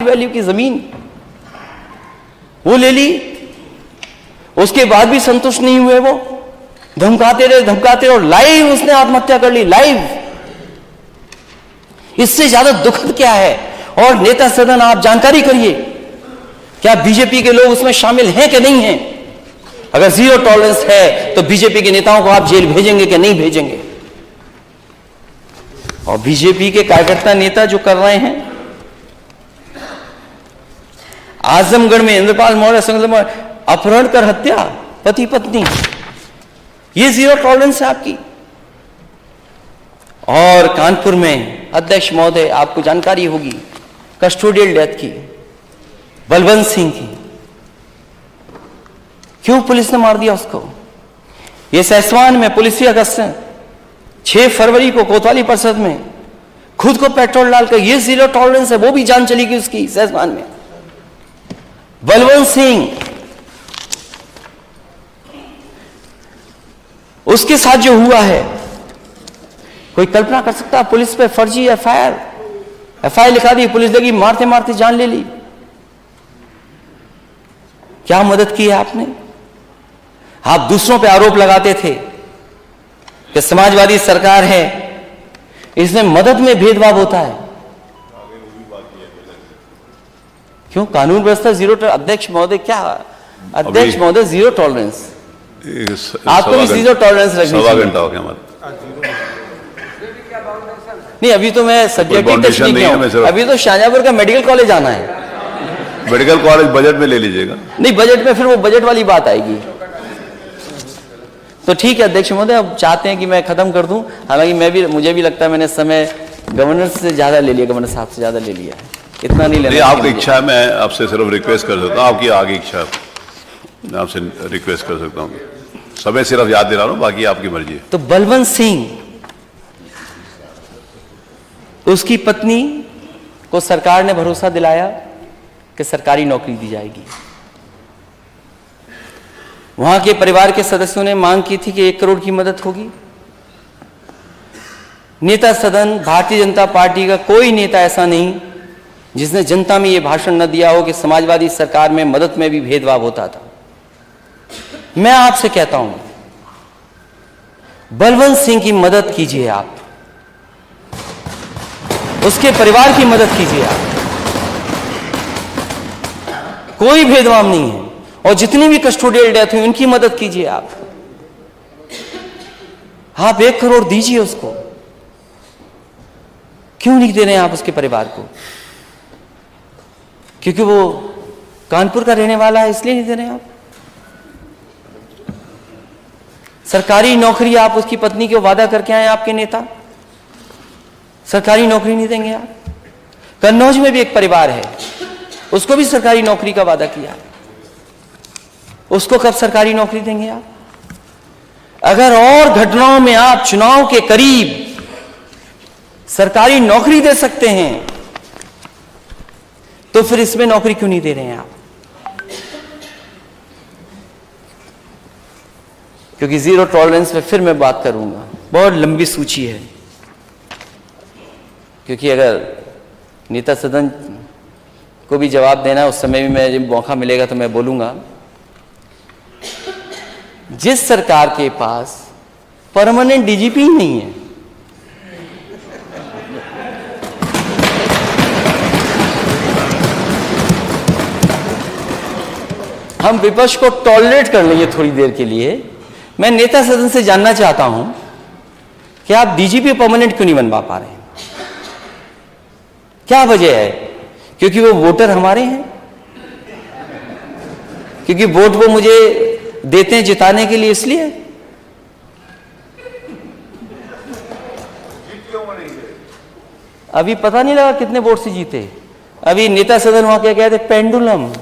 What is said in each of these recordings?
Value की जमीन वो ले ली, उसके बाद भी संतुष्ट नहीं हुए, वो धमकाते रहे और लाइव उसने आत्महत्या कर ली, लाइव। इससे ज्यादा दुखद क्या है? और नेता सदन आप जानकारी करिए, क्या बीजेपी के लोग उसमें शामिल हैं कि नहीं हैं? अगर जीरो टॉलरेंस है तो बीजेपी के नेताओं को आप जेल भेजेंगे कि नहीं भेजेंगे? और बीजेपी के कार्यकर्ता नेता जो कर रहे हैं, आजमगढ़ में इंद्रपाल मौर्य संगम अपहरण कर हत्या पति पत्नी, ये जीरो टॉलरेंस है आपकी। और कानपुर में अध्यक्ष महोदय, आपको जानकारी होगी कस्टोडियल डेथ की, बलवंत सिंह की। क्यों पुलिस ने मार दिया उसको? ये सैसवान में पुलिस अगस्त 6 फरवरी को कोतवाली परिषद में खुद को पेट्रोल डालकर, ये जीरो टॉलरेंस है। वो भी जान चली गई उसकी सैसवान में। बलवंत सिंह, उसके साथ जो हुआ है, कोई कल्पना कर सकता है? पुलिस पे फर्जी एफआईआर लिखा दी, पुलिस लगी, मारते मारते जान ले ली। क्या मदद की है आपने? आप दूसरों पे आरोप लगाते थे कि समाजवादी सरकार है, इसमें मदद में भेदभाव होता है। क्यों? कानून व्यवस्था जीरो अध्यक्ष महोदय, क्या अध्यक्ष महोदय जीरो टॉलरेंस? आपको भी जीरो टॉलरेंस रखनी चाहिए। घंटा हो गया हमारा। नहीं, अभी तो मैं सब्जेक्ट टच नहीं किया हूं। अभी तो शाहजहांपुर का मेडिकल कॉलेज आना है। मेडिकल कॉलेज बजट में ले लीजिएगा। नहीं, बजट में फिर वो बजट वाली बात आएगी। तो ठीक है अध्यक्ष महोदय, अब चाहते हैं कि मैं खत्म कर दूं। हालांकि मुझे भी लगता है मैंने समय गवर्नर से ज्यादा ले लिया, गवर्नर साहब से ज्यादा ले लिया है। इतना नहीं लेना। आपकी इच्छा है, मैं आपसे सिर्फ रिक्वेस्ट कर सकता हूँ। आपकी आगे इच्छा, मैं आपसे रिक्वेस्ट कर सकता हूँ। समय सिर्फ याद दिला रहा हूँ, बाकी आपकी मर्जी है। तो बलवंत सिंह, उसकी पत्नी को सरकार ने भरोसा दिलाया कि सरकारी नौकरी दी जाएगी। वहां के परिवार के सदस्यों ने मांग की थी कि 1 करोड़ की मदद होगी। नेता सदन भारतीय जनता पार्टी का कोई नेता ऐसा नहीं जिसने जनता में यह भाषण न दिया हो कि समाजवादी सरकार में मदद में भी भेदभाव होता था। मैं आपसे कहता हूं, बलवंत सिंह की मदद कीजिए, आप उसके परिवार की मदद कीजिए। आप, कोई भेदभाव नहीं है। और जितनी भी कस्टोडियल डेथ हुई उनकी मदद कीजिए। आप 1 करोड़ दीजिए उसको। क्यों नहीं दे रहे हैं आप उसके परिवार को? क्योंकि वो कानपुर का रहने वाला है, इसलिए नहीं दे रहे हैं आप? सरकारी नौकरी आप उसकी पत्नी को वादा करके आए, आपके नेता सरकारी नौकरी नहीं देंगे आप? कन्नौज में भी एक परिवार है, उसको भी सरकारी नौकरी का वादा किया, उसको कब सरकारी नौकरी देंगे आप? अगर और घटनाओं में आप चुनाव के करीब सरकारी नौकरी दे सकते हैं, तो फिर इसमें नौकरी क्यों नहीं दे रहे हैं आप? क्योंकि जीरो टॉलरेंस पे फिर मैं बात करूंगा, बहुत लंबी सूची है। क्योंकि अगर नेता सदन को भी जवाब देना है, उस समय भी मैं जब मौका मिलेगा तो मैं बोलूंगा। जिस सरकार के पास परमानेंट डीजीपी ही नहीं है, हम विपक्ष को टॉलरेट कर लेंगे थोड़ी देर के लिए। मैं नेता सदन से जानना चाहता हूं कि आप डीजीपी परमानेंट क्यों नहीं बनवा पा रहे हैं? क्या वजह है? क्योंकि वो वोटर हमारे हैं, क्योंकि वोट वो मुझे देते हैं जिताने के लिए, इसलिए? अभी पता नहीं लगा कितने वोट से जीते। अभी नेता सदन वहां क्या कहते, पेंडुलम।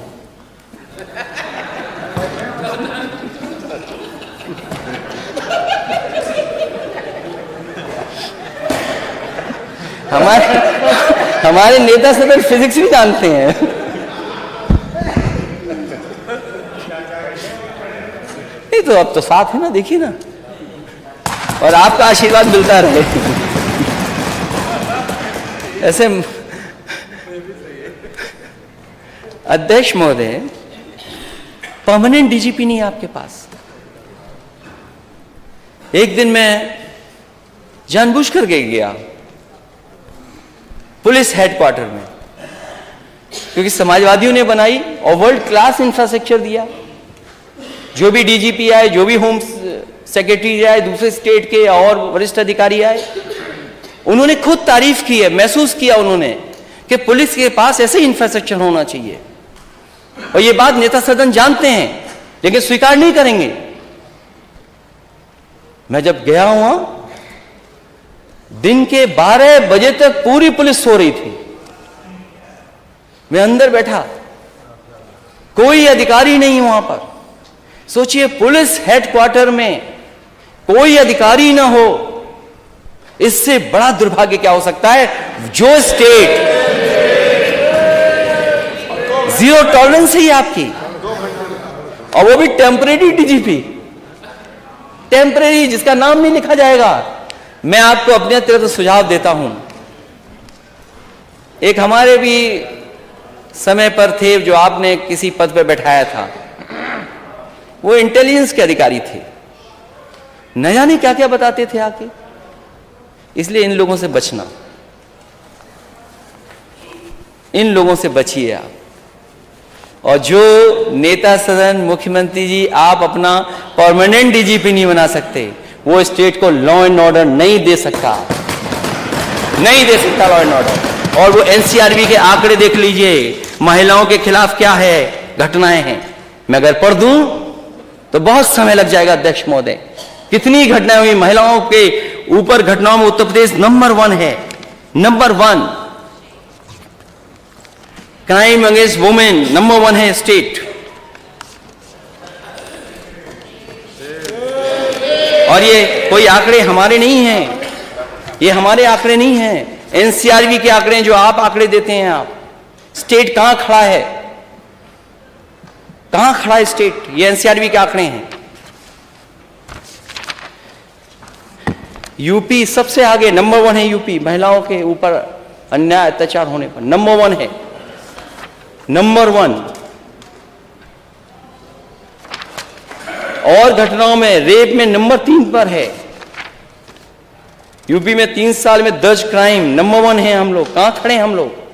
हमारे नेता सदन फिजिक्स भी जानते हैं। नहीं तो अब तो साथ है ना, देखिए ना। और आपका आशीर्वाद मिलता रहे। ऐसे अध्यक्ष महोदय, परमानेंट डीजीपी नहीं है आपके पास। एक दिन मैं जानबूझ करके गया पुलिस हेडक्वार्टर में, क्योंकि समाजवादियों ने बनाई और वर्ल्ड क्लास इंफ्रास्ट्रक्चर दिया। जो भी डीजीपी आए, जो भी होम सेक्रेटरी आए, दूसरे स्टेट के और वरिष्ठ अधिकारी आए, उन्होंने खुद तारीफ की है, महसूस किया उन्होंने कि पुलिस के पास ऐसे इंफ्रास्ट्रक्चर होना चाहिए। और ये बात नेता सदन जानते हैं, लेकिन स्वीकार नहीं करेंगे। मैं जब गया वहां, दिन के 12 बजे तक पूरी पुलिस सो रही थी। मैं अंदर बैठा, कोई अधिकारी नहीं वहां पर। सोचिए, पुलिस हेडक्वार्टर में कोई अधिकारी ना हो, इससे बड़ा दुर्भाग्य क्या हो सकता है। जो स्टेट जीरो टॉलरेंस है आपकी, और वो भी टेम्परेरी डीजीपी, टेम्परेरी, जिसका नाम नहीं लिखा जाएगा। मैं आपको अपने तरफ से सुझाव देता हूं। एक हमारे भी समय पर थे जो आपने किसी पद पर बैठाया था, वो इंटेलिजेंस के अधिकारी थे, न जाने क्या क्या बताते थे आके। इसलिए इन लोगों से बचना, इन लोगों से बचिए आप। और जो नेता सदन, मुख्यमंत्री जी, आप अपना परमानेंट डीजीपी नहीं बना सकते, वो स्टेट को लॉ एंड ऑर्डर नहीं दे सकता, नहीं दे सकता लॉ एंड ऑर्डर। और वो एनसीआरबी के आंकड़े देख लीजिए, महिलाओं के खिलाफ क्या है घटनाएं हैं। मैं अगर पढ़ दूं तो बहुत समय लग जाएगा अध्यक्ष महोदय। कितनी घटनाएं हुई महिलाओं के ऊपर, घटनाओं में उत्तर प्रदेश नंबर 1 है, number 1। Crime against women number 1 है स्टेट। और ये कोई आंकड़े हमारे नहीं हैं, ये हमारे आंकड़े नहीं हैं, एनसीआरबी के आंकड़े जो आप आंकड़े देते हैं। आप स्टेट कहां खड़ा है, कहां खड़ा है स्टेट, ये एनसीआरबी के आंकड़े हैं। यूपी सबसे आगे, नंबर 1 है यूपी, महिलाओं के ऊपर अन्याय अत्याचार होने पर नंबर 1 है, नंबर 1। और घटनाओं में, रेप में नंबर 3 पर है। यूपी में 3 साल में दर्ज क्राइम नंबर 1 है। हम लोग कहां खड़े हैं, हम लोग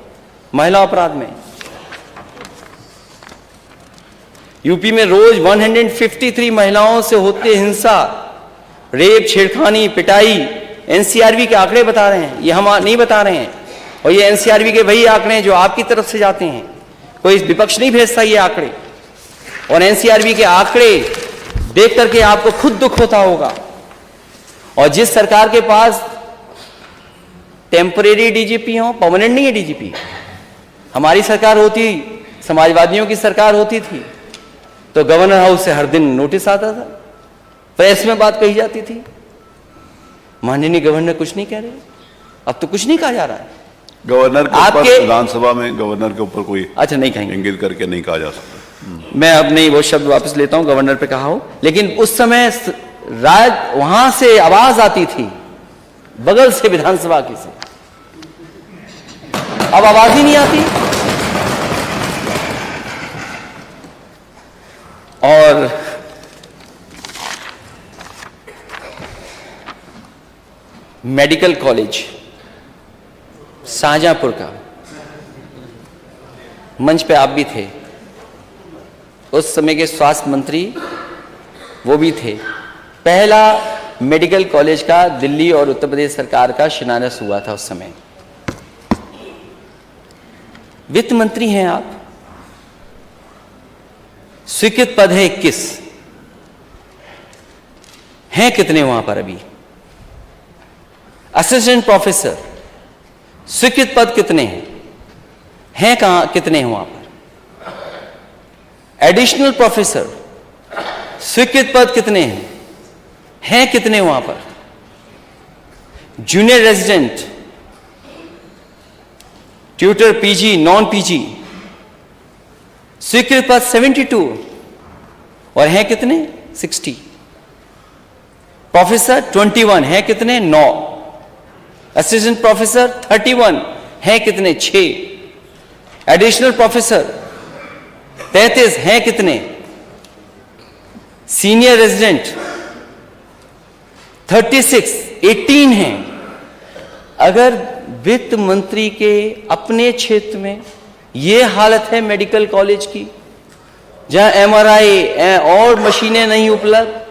महिला अपराध में। यूपी में रोज 153 महिलाओं से होती हिंसा, रेप, छेड़खानी, पिटाई, एनसीआरबी के आंकड़े बता रहे हैं, ये हम नहीं बता रहे हैं। और ये एनसीआरबी के वही आंकड़े हैं जो आपकी तरफ से जाते हैं, कोई विपक्ष नहीं भेजता ये आंकड़े। और एनसीआरबी के आंकड़े देख करके आपको खुद दुख होता होगा। और जिस सरकार के पास टेम्परेरी डीजीपी हो, परमानेंट नहीं है डीजीपी, हमारी सरकार होती, समाजवादियों की सरकार होती थी, तो गवर्नर हाउस से हर दिन नोटिस आता था, प्रेस में बात कही जाती थी, माननीय गवर्नर कुछ नहीं कह रहे। अब तो कुछ नहीं कहा जा रहा है। गवर्नर के ऊपर विधानसभा में गवर्नर के ऊपर कोई अच्छा नहीं कहेंगे, इंगित करके नहीं कहा जा सकता। मैं अब नहीं वो शब्द वापस लेता हूं, गवर्नर पे कहा हो। लेकिन उस समय वहां से आवाज आती थी, बगल से, विधानसभा की से। अब आवाज ही नहीं आती। और मेडिकल कॉलेज शाहजहांपुर का, मंच पे आप भी थे, उस समय के स्वास्थ्य मंत्री वो भी थे। पहला मेडिकल कॉलेज का दिल्ली और उत्तर प्रदेश सरकार का शिलान्यास हुआ था उस समय। वित्त मंत्री हैं आप, स्वीकृत पद है 21, हैं कितने वहां पर अभी? असिस्टेंट प्रोफेसर स्वीकृत पद कितने हैं कहां, कितने हैं वहां पर? एडिशनल प्रोफेसर स्वीकृत पद कितने हैं कितने वहां पर? Junior resident, tutor, PG, non PG, स्वीकृत पद 72 और हैं कितने? 60। प्रोफेसर 21 हैं कितने? 9। असिस्टेंट प्रोफेसर 31 हैं कितने? 6। एडिशनल प्रोफेसर 33 हैं कितने? सीनियर रेजिडेंट 36, 18 हैं। अगर वित्त मंत्री के अपने क्षेत्र में यह हालत है मेडिकल कॉलेज की, जहां एमआरआई और मशीनें नहीं उपलब्ध,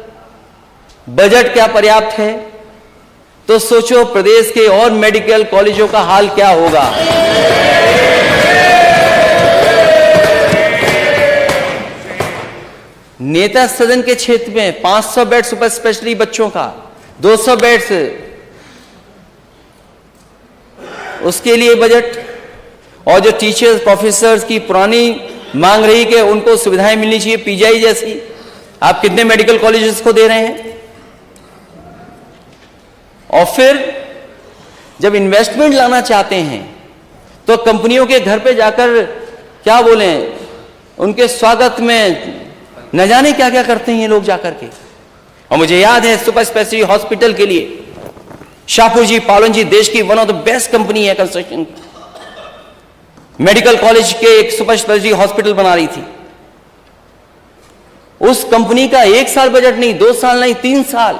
बजट क्या पर्याप्त है, तो सोचो प्रदेश के और मेडिकल कॉलेजों का हाल क्या होगा। नेता सदन के क्षेत्र में 500 बेड सुपर स्पेशलिटी बच्चों का, 200 बेड्स उसके लिए बजट, और जो टीचर्स प्रोफेसर्स की पुरानी मांग रही कि उनको सुविधाएं मिलनी चाहिए पीजीआई जैसी, आप कितने मेडिकल कॉलेजेस को दे रहे हैं। और फिर जब इन्वेस्टमेंट लाना चाहते हैं तो कंपनियों के घर पे जाकर क्या बोले, उनके स्वागत में न जाने क्या क्या करते हैं ये लोग जाकर के। और मुझे याद है सुपर स्पेशलिटी हॉस्पिटल के लिए शाहपुर जी पालन जी देश की one of the best company है कंस्ट्रक्शन, मेडिकल कॉलेज के एक सुपर स्पेशलिटी हॉस्पिटल बना रही थी। उस कंपनी का 1 साल बजट नहीं, 2 साल नहीं, 3 साल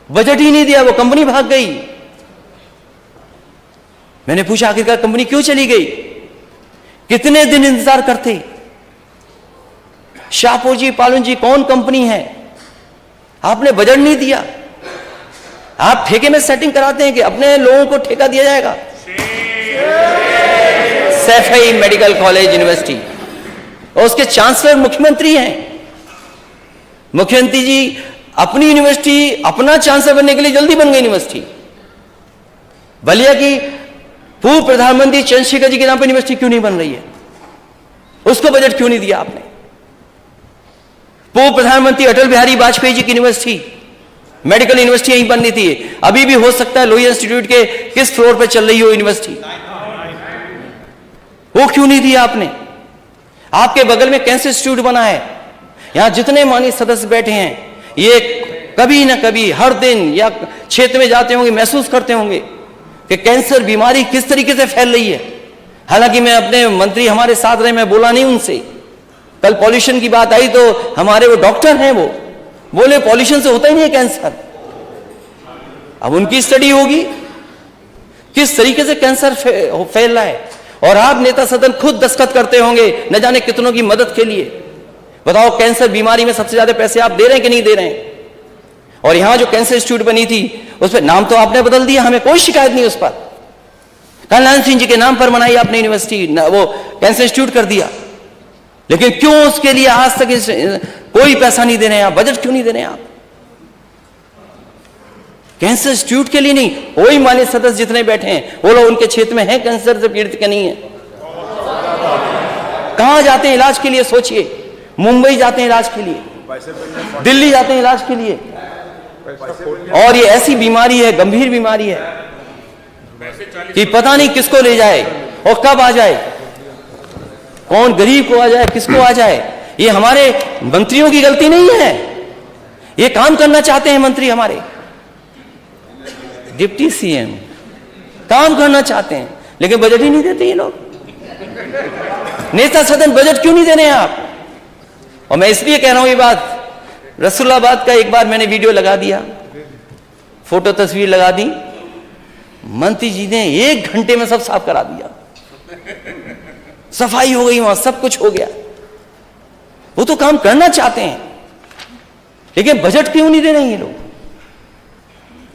बजट ही नहीं दिया, वो कंपनी भाग गई। मैंने पूछा आखिरकार कंपनी क्यों चली गई, कितने दिन इंतजार करते। शाहपुर जी पालन जी कौन कंपनी है, आपने बजट नहीं दिया। आप ठेके में सेटिंग कराते हैं कि अपने लोगों को ठेका दिया जाएगा। सैफई मेडिकल कॉलेज यूनिवर्सिटी, और उसके चांसलर मुख्यमंत्री हैं। मुख्यमंत्री जी अपनी यूनिवर्सिटी, अपना चांसलर बनने के लिए जल्दी बन गई यूनिवर्सिटी। बलिया की पूर्व प्रधानमंत्री चंद्रशेखर जी के नाम पर यूनिवर्सिटी क्यों नहीं बन रही है, उसको बजट क्यों नहीं दिया आपने। पूर्व प्रधानमंत्री अटल बिहारी वाजपेयी जी की यूनिवर्सिटी, मेडिकल यूनिवर्सिटी यहीं बननी थी। अभी भी हो सकता है लोहिया इंस्टीट्यूट के किस फ्लोर पर चल रही हो यूनिवर्सिटी, वो क्यों नहीं दिया आपने। आपके बगल में कैंसर इंस्टीट्यूट बना है, यहां जितने माननीय सदस्य बैठे हैं ये कभी ना कभी हर दिन या क्षेत्र में जाते होंगे, महसूस करते होंगे कि कैंसर बीमारी किस तरीके से फैल रही है। हालांकि मैं अपने मंत्री हमारे साथ रहे, मैं बोला नहीं उनसे। कल पॉल्यूशन की बात आई तो हमारे वो डॉक्टर हैं, वो बोले पॉल्यूशन से होता ही नहीं है कैंसर। अब उनकी स्टडी होगी किस तरीके से कैंसर फैल रहा है, और आप नेता सदन खुद दस्तखत करते होंगे न जाने कितनों की मदद के लिए। बताओ कैंसर बीमारी में सबसे ज्यादा पैसे आप दे रहे हैं कि नहीं दे रहे हैं। और यहां जो कैंसर इंस्टीट्यूट बनी थी उस पर नाम तो आपने बदल दिया, हमें कोई शिकायत नहीं उस पर। कल्याण सिंह जी के नाम पर बनाई आपने यूनिवर्सिटी, वो कैंसर इंस्टीट्यूट कर दिया। लेकिन क्यों उसके लिए आज तक कोई पैसा नहीं दे रहे हैं आप, बजट क्यों नहीं दे रहे हैं आप। कैंसर इंस्टीट्यूट के लिए नहीं, कोई मान्य सदस्य जितने बैठे हैं वो लोग उनके क्षेत्र में हैं कैंसर से पीड़ित के नहीं है। कहां जाते हैं इलाज के लिए, सोचिए। मुंबई जाते हैं इलाज के लिए, दिल्ली जाते हैं इलाज के लिए, और ये ऐसी बीमारी है, गंभीर बीमारी है कि पता नहीं किसको ले जाए और कब आ जाए, कौन गरीब को आ जाए, किसको आ जाए। ये हमारे मंत्रियों की गलती नहीं है, ये काम करना चाहते हैं मंत्री हमारे, डिप्टी सीएम काम करना चाहते हैं, लेकिन बजट ही नहीं देते ये लोग। नेता सदन बजट क्यों नहीं दे रहे हैं आप। और मैं इसलिए कह रहा हूं ये बात, रसूलाबाद का एक बार मैंने वीडियो लगा दिया, फोटो तस्वीर लगा दी, मंत्री जी ने 1 घंटे में सब साफ करा दिया, सफाई हो गई, वहां सब कुछ हो गया। वो तो काम करना चाहते हैं, लेकिन बजट क्यों नहीं दे रहे हैं ये लोग।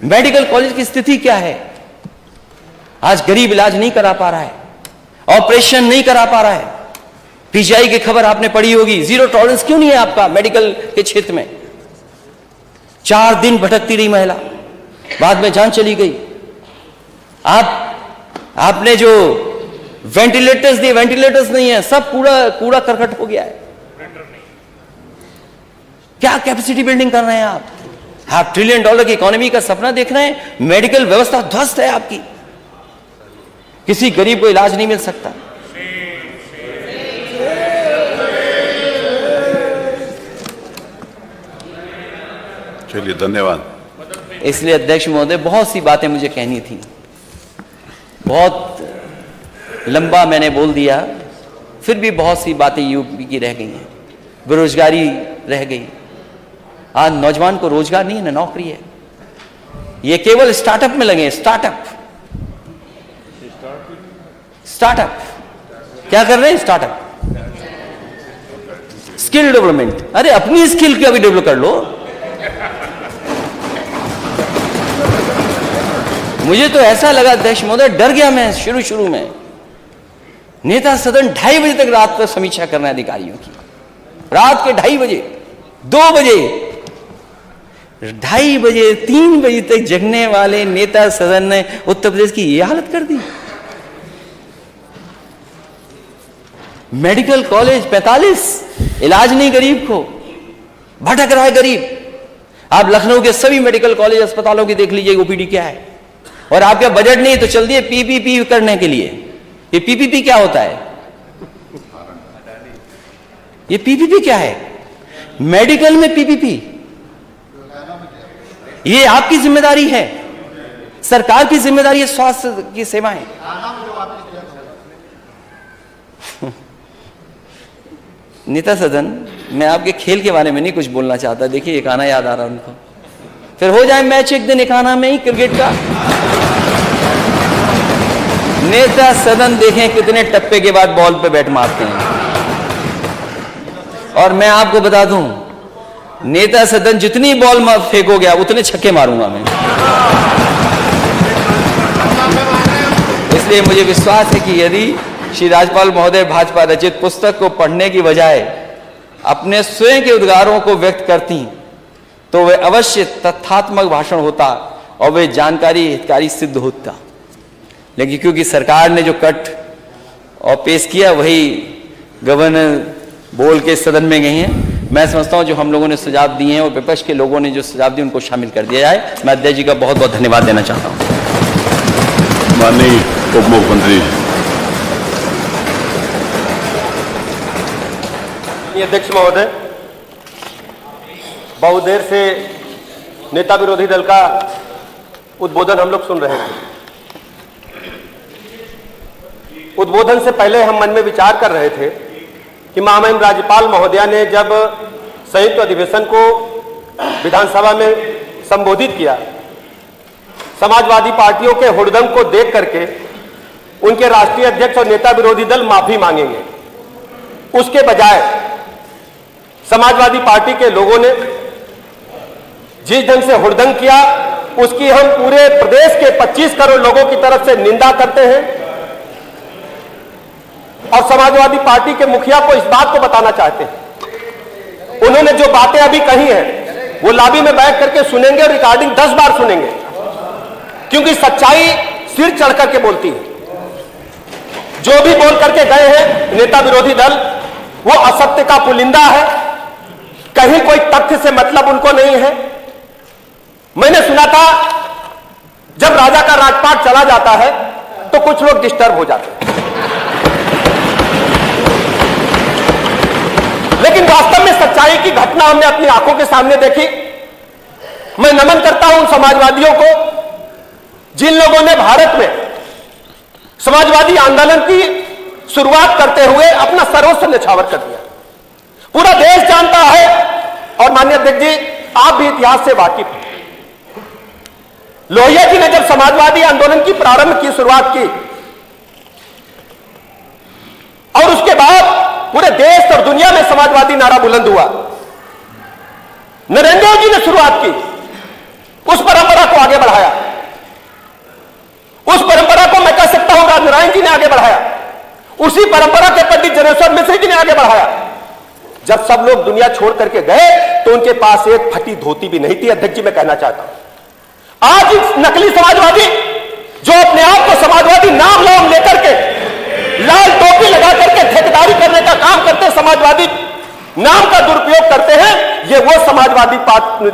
मेडिकल कॉलेज की स्थिति क्या है, आज गरीब इलाज नहीं करा पा रहा है, ऑपरेशन नहीं करा पा रहा है। पीजीआई की खबर आपने पढ़ी होगी, जीरो टॉलरेंस क्यों नहीं है आपका मेडिकल के क्षेत्र में। 4 दिन भटकती रही महिला, बाद में जान चली गई। आपने जो वेंटिलेटर्स दिए, वेंटिलेटर्स नहीं है, सब कूड़ा करकट हो गया है। क्या कैपेसिटी बिल्डिंग कर रहे हैं आप $500 ट्रिलियन की इकोनॉमी का सपना देख रहे हैं, मेडिकल व्यवस्था ध्वस्त है आपकी, किसी गरीब को इलाज नहीं मिल सकता। चलिए धन्यवाद। इसलिए अध्यक्ष महोदय बहुत सी बातें मुझे कहनी थी, बहुत लंबा मैंने बोल दिया, फिर भी बहुत सी बातें यूपी की रह गई हैं। बेरोजगारी रह गई। आज नौजवान को रोजगार नहीं है ना नौकरी है। ये केवल स्टार्टअप में लगे हैं। स्टार्टअप क्या कर रहे हैं? Startup, skill development. अरे अपनी स्किल क्या भी डेवलप कर लो। मुझे तो ऐसा लगा अध्यक्ष महोदय, डर गया मैं शुरू में। नेता सदन 2:30 बजे तक रात पर समीक्षा करना है अधिकारियों की। रात के 2:30 बजे, 2 बजे, 2:30 बजे, 3 बजे तक जगने वाले नेता सदन ने उत्तर प्रदेश की यह हालत कर दी। मेडिकल कॉलेज 45, इलाज नहीं गरीब को, भटक रहा है गरीब। आप लखनऊ के सभी मेडिकल कॉलेज अस्पतालों की देख लीजिए ओपीडी क्या है। और आपका बजट नहीं तो चल दिए पीपीपी करने के लिए। ये पीपीपी क्या होता है? ये पीपीपी क्या है? मेडिकल में पीपीपी, ये आपकी जिम्मेदारी है, सरकार की जिम्मेदारी है स्वास्थ्य की सेवाएं। नेता सदन, मैं आपके खेल के बारे में नहीं कुछ बोलना चाहता। देखिए एक आना याद आ रहा उनको, फिर हो जाए मैच एक दिन एक आना में ही क्रिकेट का। नेता सदन देखें कितने टप्पे के बाद बॉल पे बैट मारते हैं। और मैं आपको बता दूं, नेता सदन जितनी बॉल फेंकोगे आप उतने छक्के मारूंगा मैं। इसलिए मुझे विश्वास है कि यदि श्री राज्यपाल महोदय भाजपा रचित पुस्तक को पढ़ने की बजाय अपने स्वयं के उद्गारों को व्यक्त करती तो वह अवश्य तथ्यात्मक भाषण होता और वे जानकारी हितकारी सिद्ध होता। लेकिन क्योंकि सरकार ने जो कट और पेश किया वही गवर्नर बोल के सदन में गई हैं। मैं समझता हूं जो हम लोगों ने सुझाव दिए हैं और विपक्ष के लोगों ने जो सुझाव दिए उनको शामिल कर दिया जाए। मैं अध्यक्ष जी का बहुत बहुत धन्यवाद देना चाहता हूं। माननीय उप मुख्यमंत्री। अध्यक्ष महोदय, बहुत देर से नेता विरोधी दल का उद्बोधन हम लोग सुन रहे थे। उद्बोधन से पहले हम मन में विचार कर रहे थे कि महामहिम राज्यपाल महोदया ने जब संयुक्त अधिवेशन को विधानसभा में संबोधित किया, समाजवादी पार्टियों के हुड़दंग को देख करके उनके राष्ट्रीय अध्यक्ष और नेता विरोधी दल माफी मांगेंगे। उसके बजाय समाजवादी पार्टी के लोगों ने जिस ढंग से हुड़दंग किया उसकी हम पूरे प्रदेश के 25 करोड़ लोगों की तरफ से निंदा करते हैं। और समाजवादी पार्टी के मुखिया को इस बात को बताना चाहते हैं, उन्होंने जो बातें अभी कही हैं वो लॉबी में बैठ करके सुनेंगे और रिकॉर्डिंग 10 बार सुनेंगे, क्योंकि सच्चाई सिर चढ़ करके बोलती है। जो भी बोल करके गए हैं नेता विरोधी दल, वो असत्य का पुलिंदा है, कहीं कोई तथ्य से मतलब उनको नहीं है। मैंने सुना था जब राजा का राजपाट चला जाता है तो कुछ लोग डिस्टर्ब हो जाते हैं, लेकिन वास्तव में सच्चाई की घटना हमने अपनी आंखों के सामने देखी। मैं नमन करता हूं उन समाजवादियों को जिन लोगों ने भारत में समाजवादी आंदोलन की शुरुआत करते हुए अपना सर्वस्व न्यौछावर कर दिया। पूरा देश जानता है और माननीय अध्यक्ष जी आप भी इतिहास से वाकिफ हैं। लोहिया जी ने जब समाजवादी आंदोलन की प्रारंभ की शुरुआत की और उसके बाद पूरे देश और दुनिया में समाजवादी नारा बुलंद हुआ, नरेंद्र जी ने शुरुआत की, उस परंपरा को आगे बढ़ाया। उस परंपरा को मैं कह सकता हूं राजनारायण जी ने आगे बढ़ाया, उसी परंपरा के पंडित जनेश्वर मिश्र जी ने आगे बढ़ाया। जब सब लोग दुनिया छोड़ करके गए तो उनके पास एक फटी धोती भी नहीं थी। अध्यक्ष जी मैं कहना चाहता हूं आज इस नकली समाजवादी जो अपने आप को समाजवादी नाम नाम लेकर के लाल टोपी लगा करके ठेकेदारी करने का काम करते, समाजवादी नाम का दुरुपयोग करते हैं, ये वो समाजवादी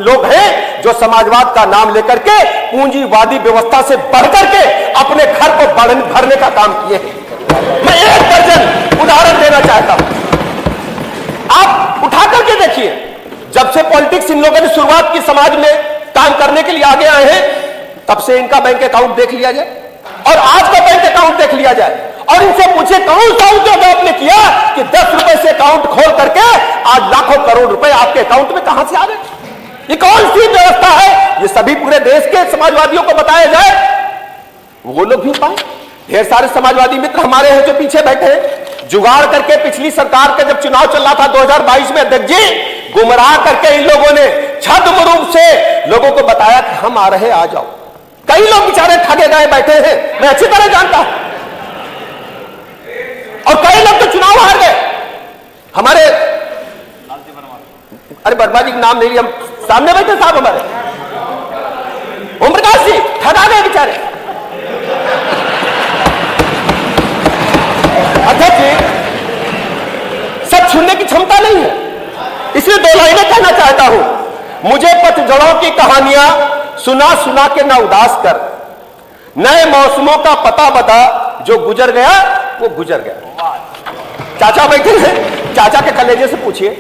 लोग हैं जो समाजवाद का नाम लेकर के पूंजीवादी व्यवस्था से बढ़कर के अपने घर को भरने का काम किए हैं। मैं एक दर्जन उदाहरण देना चाहता हूं, आप उठा करके देखिए। जब से पॉलिटिक्स इन लोगों ने शुरुआत की समाज में काम करने के लिए आगे आए हैं, तब से इनका बैंक अकाउंट देख लिया जाए और आज का बैंक अकाउंट देख लिया जाए और इनसे पूछे कौन सा उद्योग आपने किया कि 10 रुपए से अकाउंट खोल करके आज लाखों करोड़ रुपए आपके अकाउंट में कहां से आ गए? ये कौन सी व्यवस्था है? ये सभी पूरे देश के समाजवादियों को बताया जाए, वो लोग भी पाए। ढेर सारे समाजवादी मित्र हमारे हैं जो पीछे बैठे हैं, जुगाड़ करके पिछली सरकार का जब चुनाव चल रहा था 2022 में, अध्यक्ष जी, गुमराह करके इन लोगों ने छद्म रूप से लोगों को बताया कि हम आ रहे, आ जाओ। कई लोग बेचारे ठगे गए बैठे हैं, मैं अच्छी तरह जानता हूं, और कई लोग तो चुनाव हार गए। हमारे अरे वर्मा जी का नाम नहीं, हम सामने बैठे साहब हमारे ओम प्रकाश जी ठगा गए बेचारे। अध्यक्ष जी, सब छूने की क्षमता नहीं है, इसलिए 2 लाइनें कहना चाहता हूं। मुझे पतझड़ों की कहानियां सुना सुना के ना उदास कर, नए मौसमों का पता बता, जो गुजर गया वो गुजर गया। चाचा बैठे हैं, चाचा के कलेजे से पूछिए।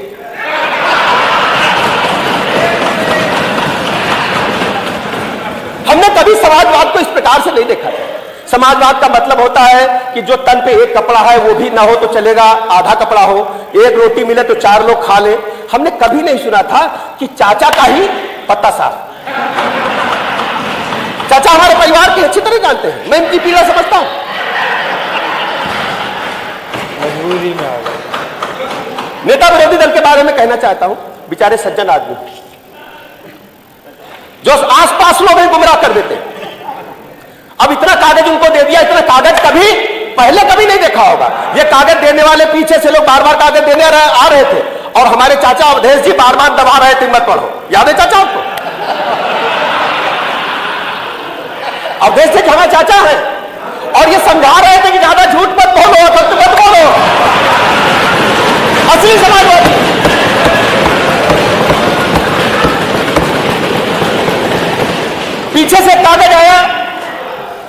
हमने कभी समाजवाद को इस प्रकार से नहीं देखा है। समाजवाद का मतलब होता है कि जो तन पे एक कपड़ा है वो भी ना हो तो चलेगा, आधा कपड़ा हो, एक रोटी मिले तो 4 लोग खा ले। हमने कभी नहीं सुना था कि चाचा का ही पत्ता साफ। चाचा हमारे परिवार की अच्छी तरह जानते हैं, मैं इनकी पीड़ा समझता हूं। मजबूरी में आ गए। नेता विरोधी दल के बारे में कहना चाहता हूं, बेचारे सज्जन आदमी जो आसपास लोग हैं गुमराह कर देते हैं। अब इतना कागज उनको दे दिया, इतना कागज कभी पहले कभी नहीं देखा होगा। ये कागज देने वाले पीछे से लोग बार बार कागज देने आ रहे थे, और हमारे चाचा अवधेश जी बार बार दबा रहे थे, मत पढ़ो। याद है चाचा आपको? अवधेश जी हमारे चाचा हैं, और ये समझा रहे थे कि ज्यादा झूठ मत बोलो, सत्य मत बोलो। असली समाजवादी पीछे से कागज आया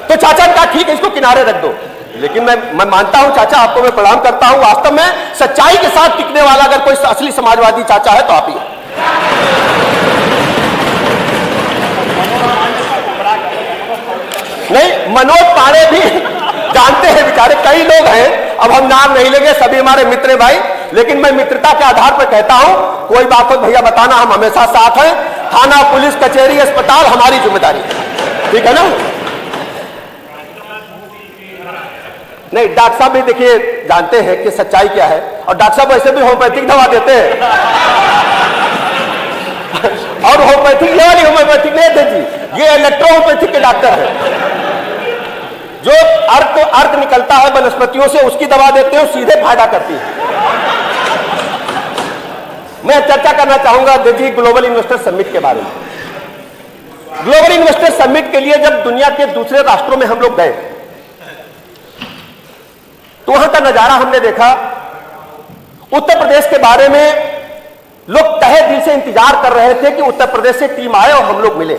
तो चाचा ने कहा ठीक है, इसको किनारे रख दो। लेकिन मैं मानता हूं चाचा, आपको मैं प्रणाम करता हूं। वास्तव में सच्चाई के साथ टिकने वाला अगर कोई असली समाजवादी चाचा है तो आप ही हैं। नहीं, मनोज पांडे भी जानते हैं बेचारे, कई लोग हैं, अब हम नाम नहीं लेंगे, सभी हमारे मित्र भाई। लेकिन मैं मित्रता के आधार पर कहता हूं, कोई बात हो भैया बताना, हम हमेशा साथ हैं। थाना, पुलिस, कचहरी, अस्पताल हमारी जिम्मेदारी है, ठीक है ना? नहीं, डॉक्टर साहब भी देखिए जानते हैं कि सच्चाई क्या है, और डॉक्टर साहब वैसे भी होम्योपैथिक दवा देते हैं। और होम्योपैथिक ये वाली होम्योपैथिक नहीं थे जी, ये इलेक्ट्रो होम्योपैथिक के डॉक्टर है। जो अर्क निकलता है वनस्पतियों से, उसकी दवा देते हैं, सीधे फायदा करती है। मैं चर्चा करना चाहूंगा जी ग्लोबल इन्वेस्टर समिट के बारे में। ग्लोबल इन्वेस्टर समिट के लिए जब दुनिया के दूसरे राष्ट्रों में हम लोग गए तो वहां का नजारा हमने देखा। उत्तर प्रदेश के बारे में लोग तहे दिल से इंतजार कर रहे थे कि उत्तर प्रदेश से टीम आए और हम लोग मिले।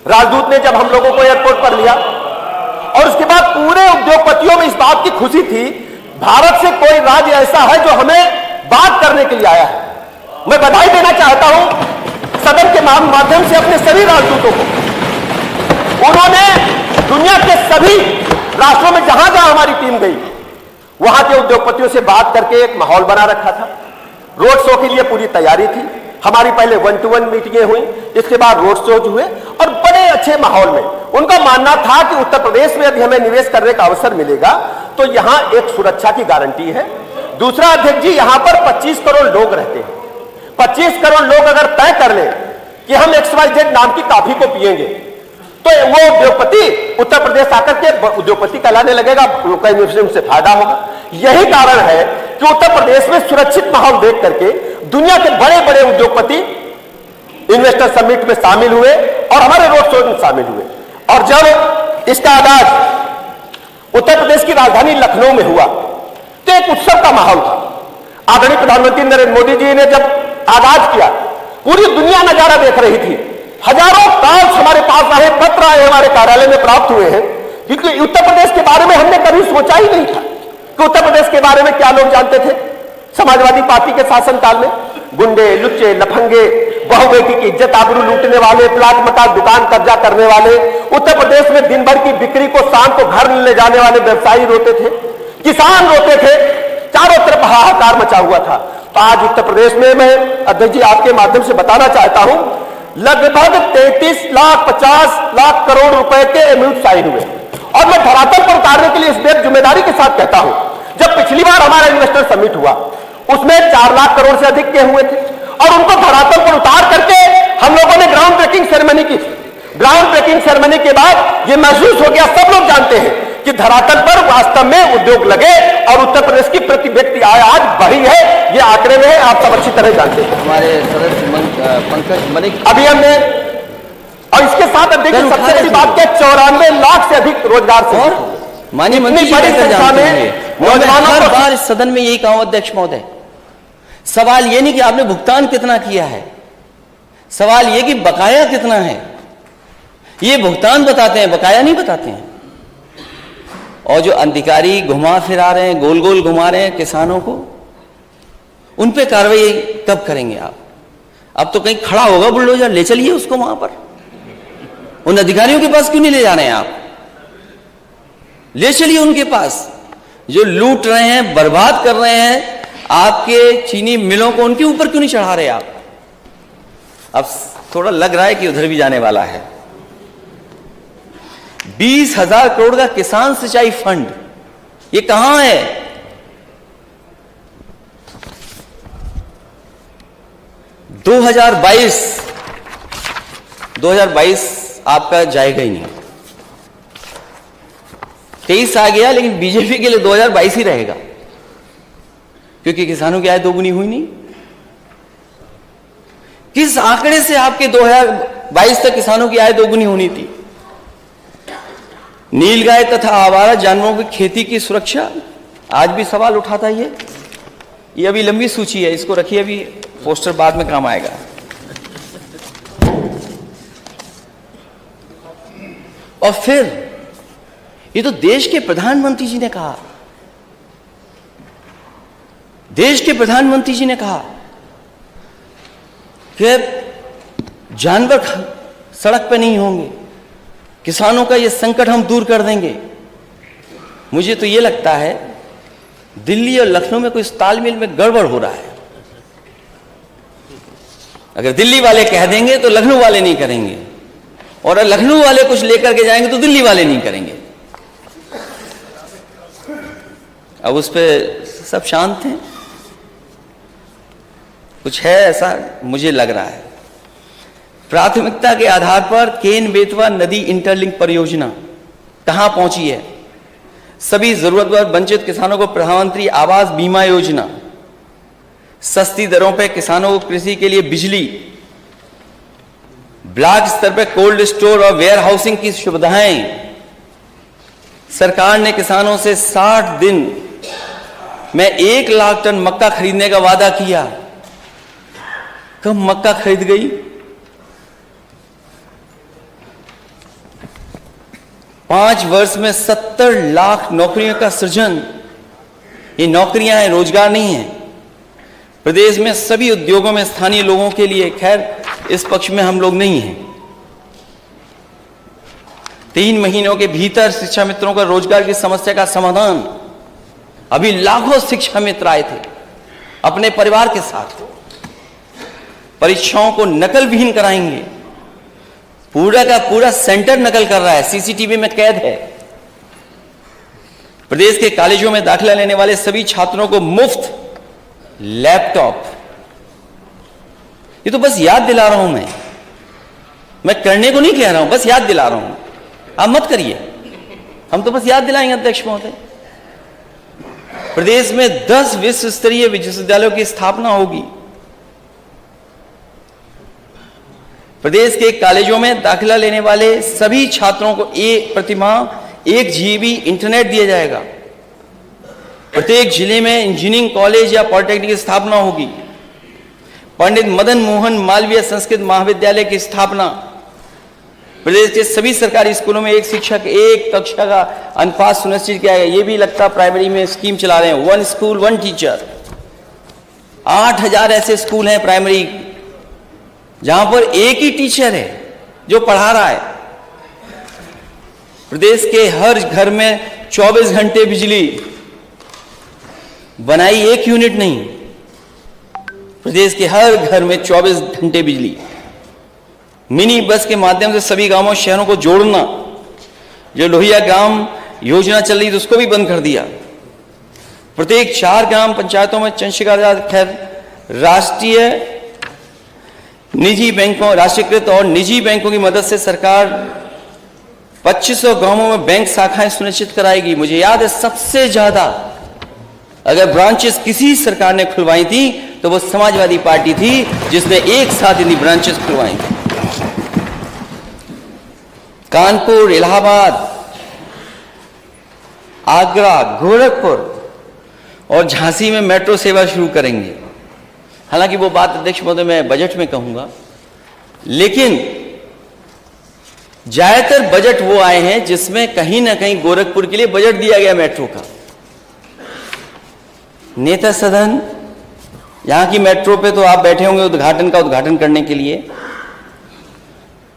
राजदूत ने जब हम लोगों को एयरपोर्ट पर लिया, और उसके बाद पूरे उद्योगपतियों में इस बात की खुशी थी, भारत से कोई राज्य ऐसा है जो हमें बात करने के लिए आया है। मैं बधाई देना चाहता हूं सदन के माध्यम से अपने सभी राजदूतों को। उन्होंने दुनिया के सभी राष्ट्रों में जहां जहां हमारी टीम गई, वहां के उद्योगपतियों से बात करके एक माहौल बना रखा था। रोड शो के लिए पूरी तैयारी थी। हमारी पहले 1-to-1 मीटिंगें हुई, इसके बाद रोड शोज हुए, और बड़े अच्छे माहौल में उनका मानना था कि उत्तर प्रदेश में यदि हमें निवेश करने का अवसर मिलेगा तो यहां एक सुरक्षा की गारंटी है। दूसरा, अध्यक्ष जी, यहां पर 25 करोड़ लोग रहते हैं। 25 करोड़ लोग अगर तय कर लें कि हम XYZ नाम की कॉफी को पिएंगे, तो वो उद्योगपति उत्तर प्रदेश आकर के उद्योगपति कहलाने लगेगा, उनका इन्वेस्टमेंट से फायदा होगा। यही कारण है कि उत्तर प्रदेश में सुरक्षित माहौल देख करके दुनिया के बड़े बड़े उद्योगपति इन्वेस्टर समिट में शामिल हुए और हमारे रोड शो में शामिल हुए। और जब इसका आगाज उत्तर प्रदेश की राजधानी लखनऊ में हुआ तो एक उत्सव का माहौल था। आदरणीय प्रधानमंत्री नरेंद्र मोदी जी ने जब आगाज किया, पूरी दुनिया नजारा देख रही थी। हजारों कॉल्स हमारे पास आए, पत्र आए, हमारे कार्यालय में प्राप्त हुए हैं, क्योंकि उत्तर प्रदेश के बारे में हमने कभी सोचा ही नहीं था कि उत्तर प्रदेश के बारे में क्या लोग जानते थे। समाजवादी पार्टी के शासनकाल में गुंडे, लुच्चे, लफंगे, बहु बेटी की इज्जत आबरू लूटने वाले, प्लाट मकान दुकान कब्जा करने वाले, उत्तर प्रदेश में दिन भर की बिक्री को शाम को घर ले जाने वाले व्यवसायी रोते थे। किसान रोते थे, चारों तरफ हाहाकार मचा हुआ था। तो आज उत्तर प्रदेश में मैं अध्यक्ष जी आपके माध्यम से बताना चाहता हूं, लगभग 33,50,00,000 करोड़ रुपए के एमओयू साइन हुए। और मैं धरातल पर उतारने के लिए इस बेहद जिम्मेदारी के साथ कहता हूं, जब पिछली बार हमारा इन्वेस्टर समिट हुआ उसमें 4 लाख करोड़ से अधिक के हुए थे और उनको धरातल पर उतार करके हम लोगों ने ग्राउंड ब्रेकिंग सेरेमनी की। ग्राउंड ब्रेकिंग सेरेमनी के बाद यह महसूस हो गया, सब लोग जानते हैं कि धरातल पर वास्तव में उद्योग लगे और उत्तर प्रदेश की प्रति व्यक्ति आय आज बढ़ी है। ये आंकड़े में आप सब अच्छी तरह जानते हैं। हमारे सदस्य पंकज मलिक अभी हमने, और इसके साथ देखिए सबसे बड़ी बात क्या, 94 लाख से अधिक रोजगार से और माननीय मंत्री जी बड़ी बेहतर संख्या जानते में होंगे। और मैं नौजवानों हर को- बार इस सदन में यही कहूं अध्यक्ष महोदय, सवाल ये नहीं कि आपने भुगतान कितना किया है, सवाल ये कि बकाया कितना है। ये भुगतान बताते हैं, बकाया नहीं बताते हैं। और जो अधिकारी घुमा फिरा रहे हैं, गोल गोल घुमा रहे हैं किसानों को, उन पे कार्रवाई कब करेंगे आप? अब तो कहीं खड़ा होगा बुलडोजर, ले चलिए उसको वहां पर। उन अधिकारियों के पास क्यों नहीं ले जा रहे हैं आप? ले चलिए उनके पास, जो लूट रहे हैं, बर्बाद कर रहे हैं आपके चीनी मिलों को, उनके ऊपर क्यों नहीं चढ़ा रहे आप? अब थोड़ा लग रहा है कि उधर भी जाने वाला है। 20,000 करोड़ का किसान सिंचाई फंड, ये कहां है? दो 2022 आपका जाएगा ही नहीं। 23 आ गया, लेकिन बीजेपी के लिए 2022 ही रहेगा, क्योंकि किसानों की आय दोगुनी हुई नहीं। किस आंकड़े से आपके 2022 तक किसानों की आय दोगुनी होनी थी? नीलगाय तथा आवारा जानवरों की खेती की सुरक्षा, आज भी सवाल उठाता है ये अभी लंबी सूची है, इसको रखिए, अभी पोस्टर बाद में काम आएगा। और फिर ये तो देश के प्रधानमंत्री जी ने कहा, देश के प्रधानमंत्री जी ने कहा कि जानवर सड़क पे नहीं होंगे, किसानों का ये संकट हम दूर कर देंगे। मुझे तो ये लगता है दिल्ली और लखनऊ में कोई तालमेल में गड़बड़ हो रहा है। अगर दिल्ली वाले कह देंगे तो लखनऊ वाले नहीं करेंगे, और अगर लखनऊ वाले कुछ लेकर के जाएंगे तो दिल्ली वाले नहीं करेंगे। अब उस पर सब शांत हैं, कुछ है ऐसा मुझे लग रहा है। प्राथमिकता के आधार पर केन बेतवा नदी इंटरलिंक परियोजना कहां पहुंची है? सभी जरूरतमंद वंचित किसानों को प्रधानमंत्री आवास बीमा योजना, सस्ती दरों पर किसानों को कृषि के लिए बिजली, ब्लॉक स्तर पर कोल्ड स्टोर और वेयर हाउसिंग की सुविधाएं। सरकार ने किसानों से 60 दिन में 1 लाख टन मक्का खरीदने का वादा किया। कब मक्का खरीद गई? 5 वर्ष में 70 लाख नौकरियों का सृजन। ये नौकरियां हैं, रोजगार नहीं है। प्रदेश में सभी उद्योगों में स्थानीय लोगों के लिए, खैर इस पक्ष में हम लोग नहीं हैं। 3 महीनों के भीतर शिक्षा मित्रों का रोजगार की समस्या का समाधान। अभी लाखों शिक्षा मित्र आए थे अपने परिवार के साथ, परीक्षाओं को नकल विहीन कराएंगे। पूरा का पूरा सेंटर नकल कर रहा है, सीसीटीवी में कैद है। प्रदेश के कॉलेजों में दाखिला लेने वाले सभी छात्रों को मुफ्त लैपटॉप। ये तो बस याद दिला रहा हूं मैं करने को नहीं कह रहा हूं, बस याद दिला रहा हूं। आप मत करिए, हम तो बस याद दिलाएंगे अध्यक्ष महोदय। प्रदेश में 10 विश्व स्तरीय विश्वविद्यालयों की स्थापना होगी। प्रदेश के कॉलेजों में दाखिला लेने वाले सभी छात्रों को प्रतिमाह 1 GB इंटरनेट दिया जाएगा। प्रत्येक जिले में इंजीनियरिंग कॉलेज या पॉलिटेक्निक की स्थापना होगी। पंडित मदन मोहन मालवीय संस्कृत महाविद्यालय की स्थापना। प्रदेश के सभी सरकारी स्कूलों में 1 शिक्षक 1 कक्षा का अनुपात सुनिश्चित किया गया। ये भी लगता प्राइमरी में स्कीम चला रहे हैं, 1 स्कूल 1 टीचर। 8000 ऐसे स्कूल हैं प्राइमरी जहां पर एक ही टीचर है जो पढ़ा रहा है। प्रदेश के हर घर में 24 घंटे बिजली। बनाई एक यूनिट नहीं, प्रदेश के हर घर में 24 घंटे बिजली, मिनी बस के माध्यम से सभी गांवों शहरों को जोड़ना, जो लोहिया ग्राम योजना चल रही थी उसको भी बंद कर दिया। प्रत्येक 4 ग्राम पंचायतों में चंद्रशेखर, खैर राष्ट्रीय निजी बैंकों, राष्ट्रीयकृत और निजी बैंकों की मदद से सरकार 2500 गांवों में बैंक शाखाएं सुनिश्चित कराएगी। मुझे याद है सबसे ज्यादा अगर ब्रांचेस किसी सरकार ने खुलवाई थी तो वो समाजवादी पार्टी थी, जिसने एक साथ इतनी ब्रांचेस खुलवाई थी। कानपुर, इलाहाबाद, आगरा, गोरखपुर और झांसी में मेट्रो सेवा शुरू करेंगे। हालांकि वो बात अध्यक्ष महोदय मैं बजट में कहूंगा, लेकिन ज्यादातर बजट वो आए हैं जिसमें कहीं ना कहीं गोरखपुर के लिए बजट दिया गया मेट्रो का। नेता सदन, यहां की मेट्रो पे तो आप बैठे होंगे उद्घाटन करने के लिए,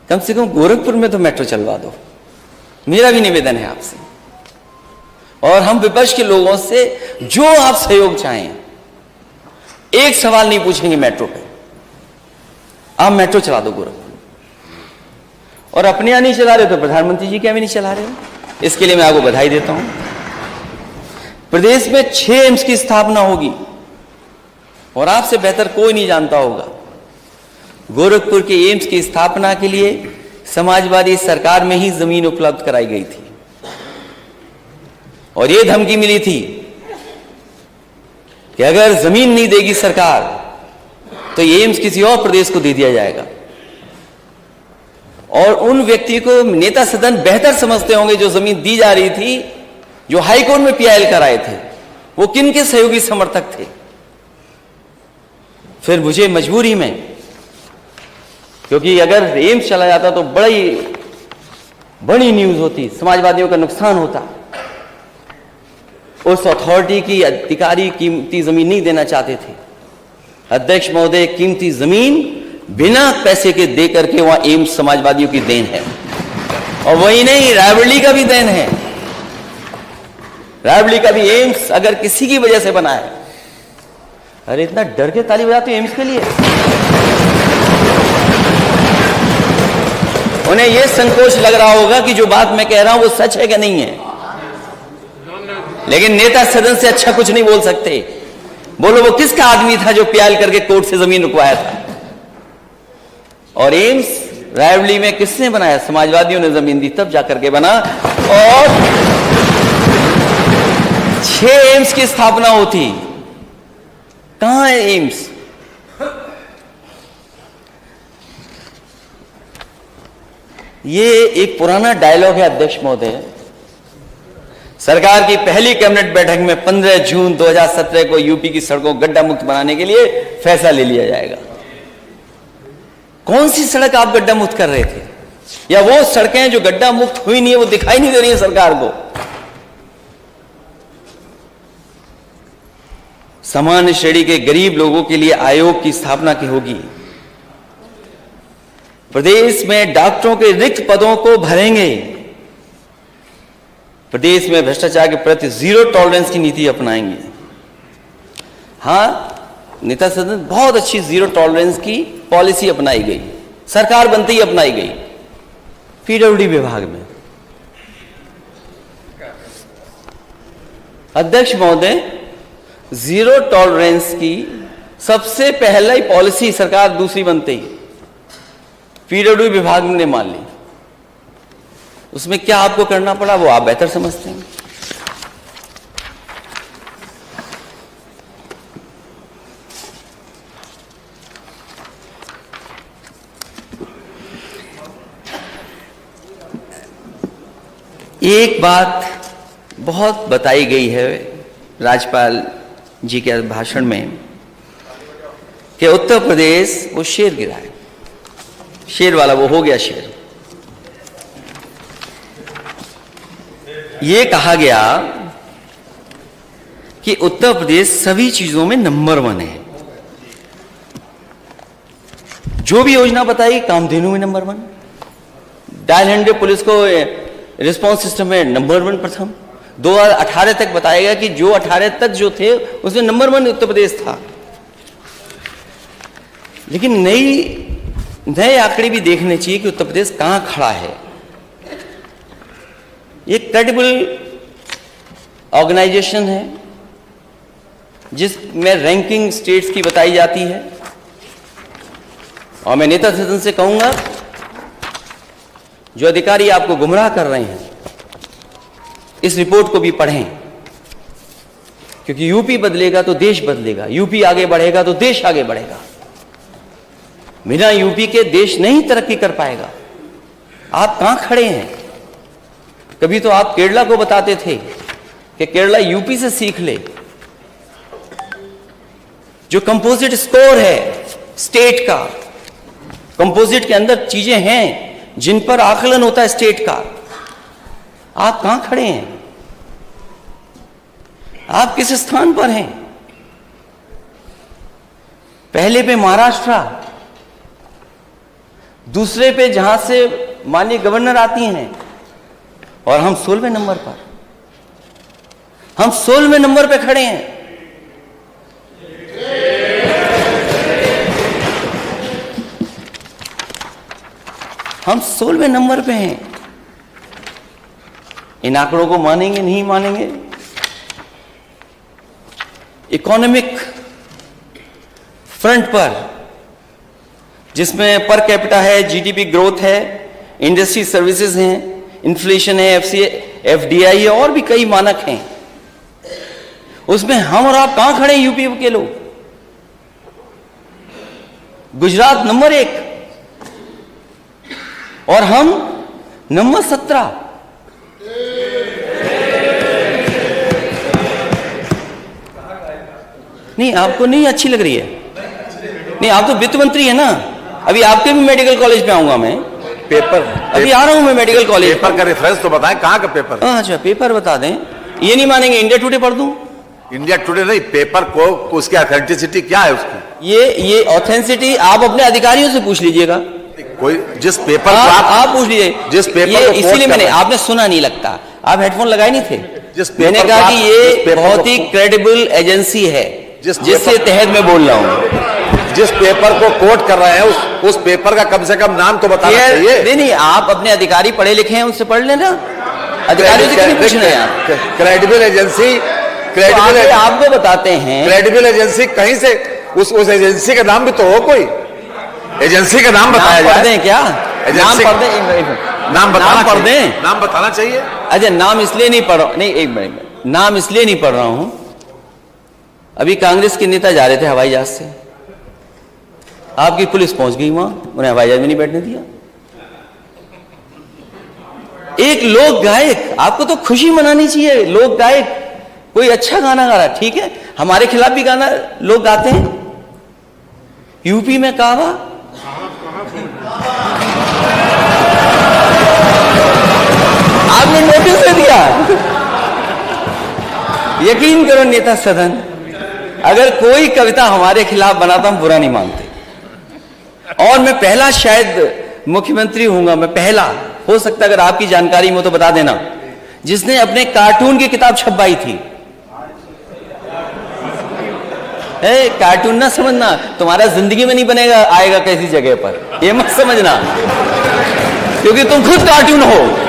कम से कम गोरखपुर में तो मेट्रो चलवा दो, मेरा भी निवेदन है आपसे। और हम विपक्ष के लोगों से जो आप सहयोग चाहें, एक सवाल नहीं पूछेंगे मेट्रो पे, आप मेट्रो चला दो गोरखपुर। और अपने यहां नहीं चला रहे तो प्रधानमंत्री जी क्या भी नहीं चला रहे हो, इसके लिए मैं आपको बधाई देता हूं। प्रदेश में 6 एम्स की स्थापना होगी और आपसे बेहतर कोई नहीं जानता होगा, गोरखपुर के एम्स की स्थापना के लिए समाजवादी सरकार में ही जमीन उपलब्ध कराई गई थी और यह धमकी मिली थी कि अगर जमीन नहीं देगी सरकार तो ये एम्स किसी और प्रदेश को दे दिया जाएगा। और उन व्यक्ति को नेता सदन बेहतर समझते होंगे जो जमीन दी जा रही थी, जो हाईकोर्ट में पीआईएल कराए थे, वो किन के सहयोगी समर्थक थे। फिर मुझे मजबूरी में, क्योंकि अगर एम्स चला जाता तो बड़ी न्यूज होती, समाजवादियों का नुकसान होता। उस अथॉरिटी की अधिकारी कीमती जमीन नहीं देना चाहते थे। अध्यक्ष महोदय, कीमती जमीन बिना पैसे के दे करके वहां एम्स समाजवादियों की देन है। और वही नहीं, रायबरेली का भी देन है। रायबरेली का भी एम्स अगर किसी की वजह से बना है, अरे इतना डर के ताली बजाते हो एम्स के लिए। उन्हें यह संकोच लग रहा होगा कि जो बात मैं कह रहा हूं वो सच है कि नहीं है, लेकिन नेता सदन से अच्छा कुछ नहीं बोल सकते। बोलो वो किसका आदमी था जो प्याल करके कोर्ट से जमीन रुकवाया था। और एम्स रायबरेली में किसने बनाया? समाजवादियों ने जमीन दी तब जाकर के बना। और 6 एम्स की स्थापना होती, कहां है एम्स? ये एक पुराना डायलॉग है अध्यक्ष महोदय। सरकार की पहली कैबिनेट बैठक में 15 जून 2017 को यूपी की सड़कों को गड्ढा मुक्त बनाने के लिए फैसला ले लिया जाएगा। कौन सी सड़क आप गड्ढा मुक्त कर रहे थे? या वो सड़कें जो गड्ढा मुक्त हुई नहीं है वो दिखाई नहीं दे रही है सरकार को? सामान्य श्रेणी के गरीब लोगों के लिए आयोग की स्थापना की होगी। प्रदेश में डॉक्टरों के रिक्त पदों को भरेंगे। प्रदेश में भ्रष्टाचार के प्रति 0 टॉलरेंस की नीति अपनाएंगे। हां, नेता सदन बहुत अच्छी 0 टॉलरेंस की पॉलिसी अपनाई गई, सरकार बनते ही अपनाई गई पीडब्ल्यूडी विभाग में। अध्यक्ष महोदय, 0 टॉलरेंस की सबसे पहला ही पॉलिसी सरकार दूसरी बनते ही पीडब्ल्यूडी विभाग ने मान ली। उसमें क्या आपको करना पड़ा वो आप बेहतर समझते हैं। एक बात बहुत बताई गई है राज्यपाल जी के भाषण में कि उत्तर प्रदेश वो शेर गिरा है, शेर वाला वो हो गया शेर। ये कहा गया कि उत्तर प्रदेश सभी चीजों में नंबर 1 है। जो भी योजना बताई, कामधेनु में नंबर 1, डायल 100 पुलिस को रिस्पांस सिस्टम में नंबर 1 प्रथम, 2018 तक बताएगा कि जो 18 तक जो थे उसमें नंबर 1 उत्तर प्रदेश था। लेकिन नए आंकड़े भी देखने चाहिए कि उत्तर प्रदेश कहां खड़ा है। ये क्रेडिबल ऑर्गेनाइजेशन है जिसमें रैंकिंग स्टेट्स की बताई जाती है, और मैं नेता सदन से कहूंगा जो अधिकारी आपको गुमराह कर रहे हैं इस रिपोर्ट को भी पढ़ें, क्योंकि यूपी बदलेगा तो देश बदलेगा, यूपी आगे बढ़ेगा तो देश आगे बढ़ेगा। बिना यूपी के देश नहीं तरक्की कर पाएगा। आप कहां खड़े हैं? कभी तो आप केरला को बताते थे कि केरला यूपी से सीख ले। जो कंपोजिट स्कोर है स्टेट का, कंपोजिट के अंदर चीजें हैं जिन पर आकलन होता है स्टेट का। आप कहां खड़े हैं? आप किस स्थान पर हैं? पहले पे महाराष्ट्र, दूसरे पे जहां से माननीय गवर्नर आती हैं, और हम 16वें नंबर पर, हम 16वें नंबर पे खड़े हैं। हम 16वें नंबर पे हैं। इन आंकड़ों को मानेंगे नहीं मानेंगे? इकोनॉमिक फ्रंट पर, जिसमें पर कैपिटा है, जीडीपी ग्रोथ है, इंडस्ट्री सर्विसेज हैं, इन्फ्लेशन है, एफडीआई है, और भी कई मानक हैं, उसमें हम और आप कहां खड़े हैं? यूपी के लोग। गुजरात नंबर 1 और हम नंबर 17। नहीं, आपको नहीं अच्छी लग रही है? नहीं, आप तो वित्त मंत्री है ना। अभी आपके भी मेडिकल कॉलेज पे आऊंगा मैं। पेपर अभी आ रहा हूं मैं मेडिकल कॉलेज। पेपर का रेफरेंस तो बताएं, कहां का पेपर? अच्छा, पेपर बता दें। ये नहीं मानेंगे, इंडिया टुडे पढ़ दूं? इंडिया टुडे नहीं, पेपर को उसकी ऑथेंटिसिटी क्या है उसकी? ये ऑथेंटिसिटी आप अपने अधिकारियों से पूछ लीजिएगा। कोई जिस पेपर को आप पूछ लीजिए। जिस पेपर ये को इसीलिए मैंने, आपने सुना नहीं लगता, आप हेडफोन लगाए नहीं थे। मैंने पेपर कहा को कि जिस ये पेपर बहुत ही को- क्रेडिबल एजेंसी है जिसके पेपर- तहत मैं बोल रहा हूं। जिस पेपर को कोट कर रहे हैं उस पेपर का कम से कम नाम तो बताना चाहिए। नहीं, आप अपने अधिकारी पढ़े लिखे हैं, उनसे पढ़ लेना। अधिकारियों से क्यों नहीं पूछ रहे हैं आप? क्रेडिबल एजेंसी, तो आपको बताते हैं। क्रेडिबल एजेंसी कहीं से उस एजेंसी का नाम भी तो हो, कोई एजेंसी का नाम बताया नाम पढ़ जाए। दें क्या? नाम पढ़ दें? नाम बताना पढ़ दें? नाम बताना चाहिए। अच्छा, नाम इसलिए नहीं पढ़ रहा हूं, नहीं एक मिनट, नाम इसलिए नहीं पढ़ रहा हूं। अभी कांग्रेस के नेता जा रहे थे हवाई जहाज से, आपकी पुलिस पहुंच गई वहां, उन्हें हवाई जहाज में नहीं बैठने दिया। एक लोक गायक, आपको तो खुशी मनानी चाहिए। लोक गायक कोई अच्छा गाना गा रहा है, ठीक है, हमारे खिलाफ भी गाना लोग गाते हैं। यूपी में कहवा, आपने नोटिस दे दिया। यकीन करो नेता सदन, अगर कोई कविता हमारे खिलाफ बनाता हम बुरा नहीं मानते। और मैं पहला शायद मुख्यमंत्री हूंगा, मैं पहला, हो सकता है अगर आपकी जानकारी में तो बता देना, जिसने अपने कार्टून की किताब छपवाई थी। कार्टून ना समझना, तुम्हारा जिंदगी में नहीं बनेगा, आएगा कैसी जगह पर, ये मत समझना, क्योंकि तुम खुद कार्टून हो।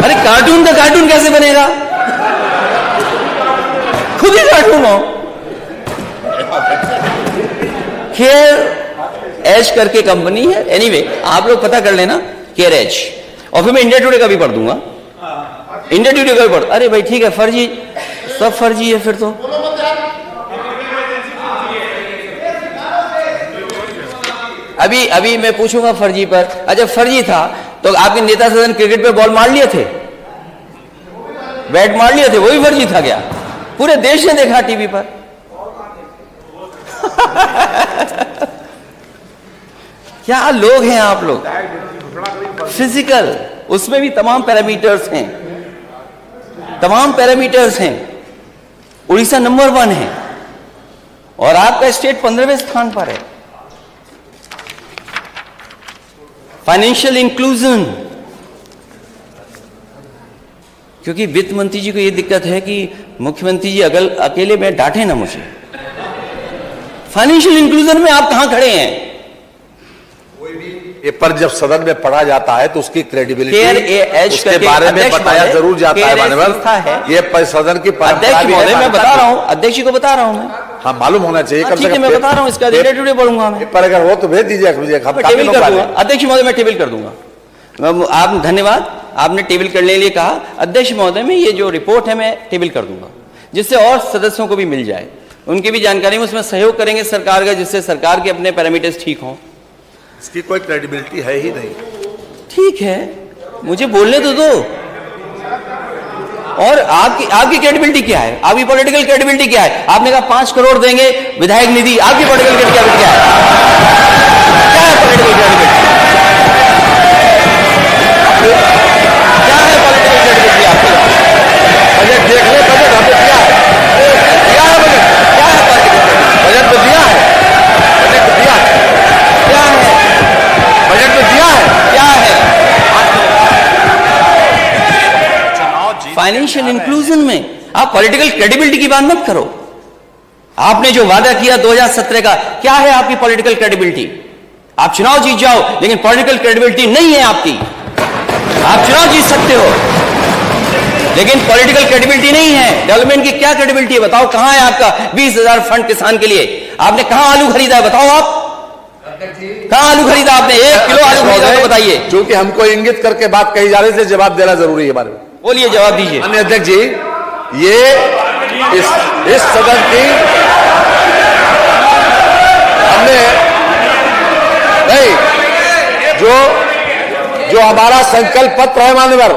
अरे कार्टून का कार्टून कैसे बनेगा? खुद ही कार्टून हो। केयर एज करके कंपनी है, एनीवे आप लोग पता कर लेना, केयर एज। और फिर मैं इंडिया टुडे का भी पढ़ दूंगा, इंडिया टुडे का भी पढ़। अरे भाई ठीक है, फर्जी, सब फर्जी है फिर तो। अभी मैं पूछूंगा फर्जी पर। अच्छा, फर्जी था तो आपके नेता सदन क्रिकेट पे बॉल मार लिए थे, बैट मार लिए थे, वो भी फर्जी था क्या? पूरे देश ने देखा टीवी पर। क्या लोग हैं आप लोग। फिजिकल, उसमें भी तमाम पैरामीटर्स हैं, तमाम पैरामीटर्स हैं। उड़ीसा नंबर 1 है और आपका स्टेट 15वें स्थान पर है। फाइनेंशियल इंक्लूजन, क्योंकि वित्त मंत्री जी को यह दिक्कत है कि मुख्यमंत्री जी अकेले में डांटे ना मुझे। फाइनेंशियल इंक्लूजन में आप कहां खड़े हैं? ये पर जब सदन में पढ़ा जाता है तो उसकी क्रेडिबिलिटी KRAH उसके बारे में बताया जरूर जाता है मानवर। ये सदन की अध्यक्ष महोदय मैं बता रहा हूं, अध्यक्ष जी को बता रहा हूं मैं। हाँ मालूम होना चाहिए। ठीक है, मैं बता रहा हूं, इसका टुडे पढ़ूंगा मैं। पर अगर हो तो भेज दीजिए मुझे, टेबल कर दूंगा। अध्यक्ष महोदय मैं टेबल कर दूंगा। आप धन्यवाद, आपने टेबल करने के लिए कहा। अध्यक्ष महोदय में ये जो रिपोर्ट है मैं टेबल कर दूंगा, जिससे और सदस्यों को भी मिल जाए, उनकी भी जानकारी में उसमें सहयोग करेंगे सरकार का, जिससे सरकार के अपने पैरामीटर्स ठीक हों। इसकी कोई क्रेडिबिलिटी है ही नहीं। ठीक है, मुझे बोलने तो दो। और आपकी क्रेडिबिलिटी क्या है? आपकी पॉलिटिकल क्रेडिबिलिटी क्या है? आपने कहा 5 करोड़ देंगे विधायक निधि, आपकी पॉलिटिकल क्रेडिबिलिटी क्या है? क्या है पॉलिटिकल क्रेडिबिलिटी? क्या है पॉलिटिकल क्रेडिबिलिटी आपकी? बजट देख ले, बजट हमने दिया है, दिया है बजट, क्या है पॉलिटिकल? बजट तो दिया है, बजट तो दिया है, क्या है बजट तो दिया है, क्या है? फाइनेंशियल इंक्लूजन में आप पॉलिटिकल क्रेडिबिलिटी की बात मत करो। आपने जो वादा किया 2017 का, क्या है आपकी पॉलिटिकल क्रेडिबिलिटी? आप चुनाव जीत जाओ, लेकिन पॉलिटिकल क्रेडिबिलिटी नहीं है आपकी। आप चुनाव जीत सकते हो, लेकिन पॉलिटिकल क्रेडिबिलिटी नहीं है। डेवलपमेंट की क्या क्रेडिबिलिटी है बताओ? कहां है आपका 20,000 फंड किसान के लिए? आपने कहां आलू खरीदा है बताओ? आप कहां आलू खरीदा आपने? 1 किलो आलू खरीदा तो बताइए। क्योंकि हमको इंगित करके बात कही जा रही है, जवाब देना जरूरी है बारे में। बोलिए, जवाब दीजिए। माननीय अध्यक्ष जी, ये इस सदन की हमने नहीं, जो हमारा संकल्प पत्र है माननीय,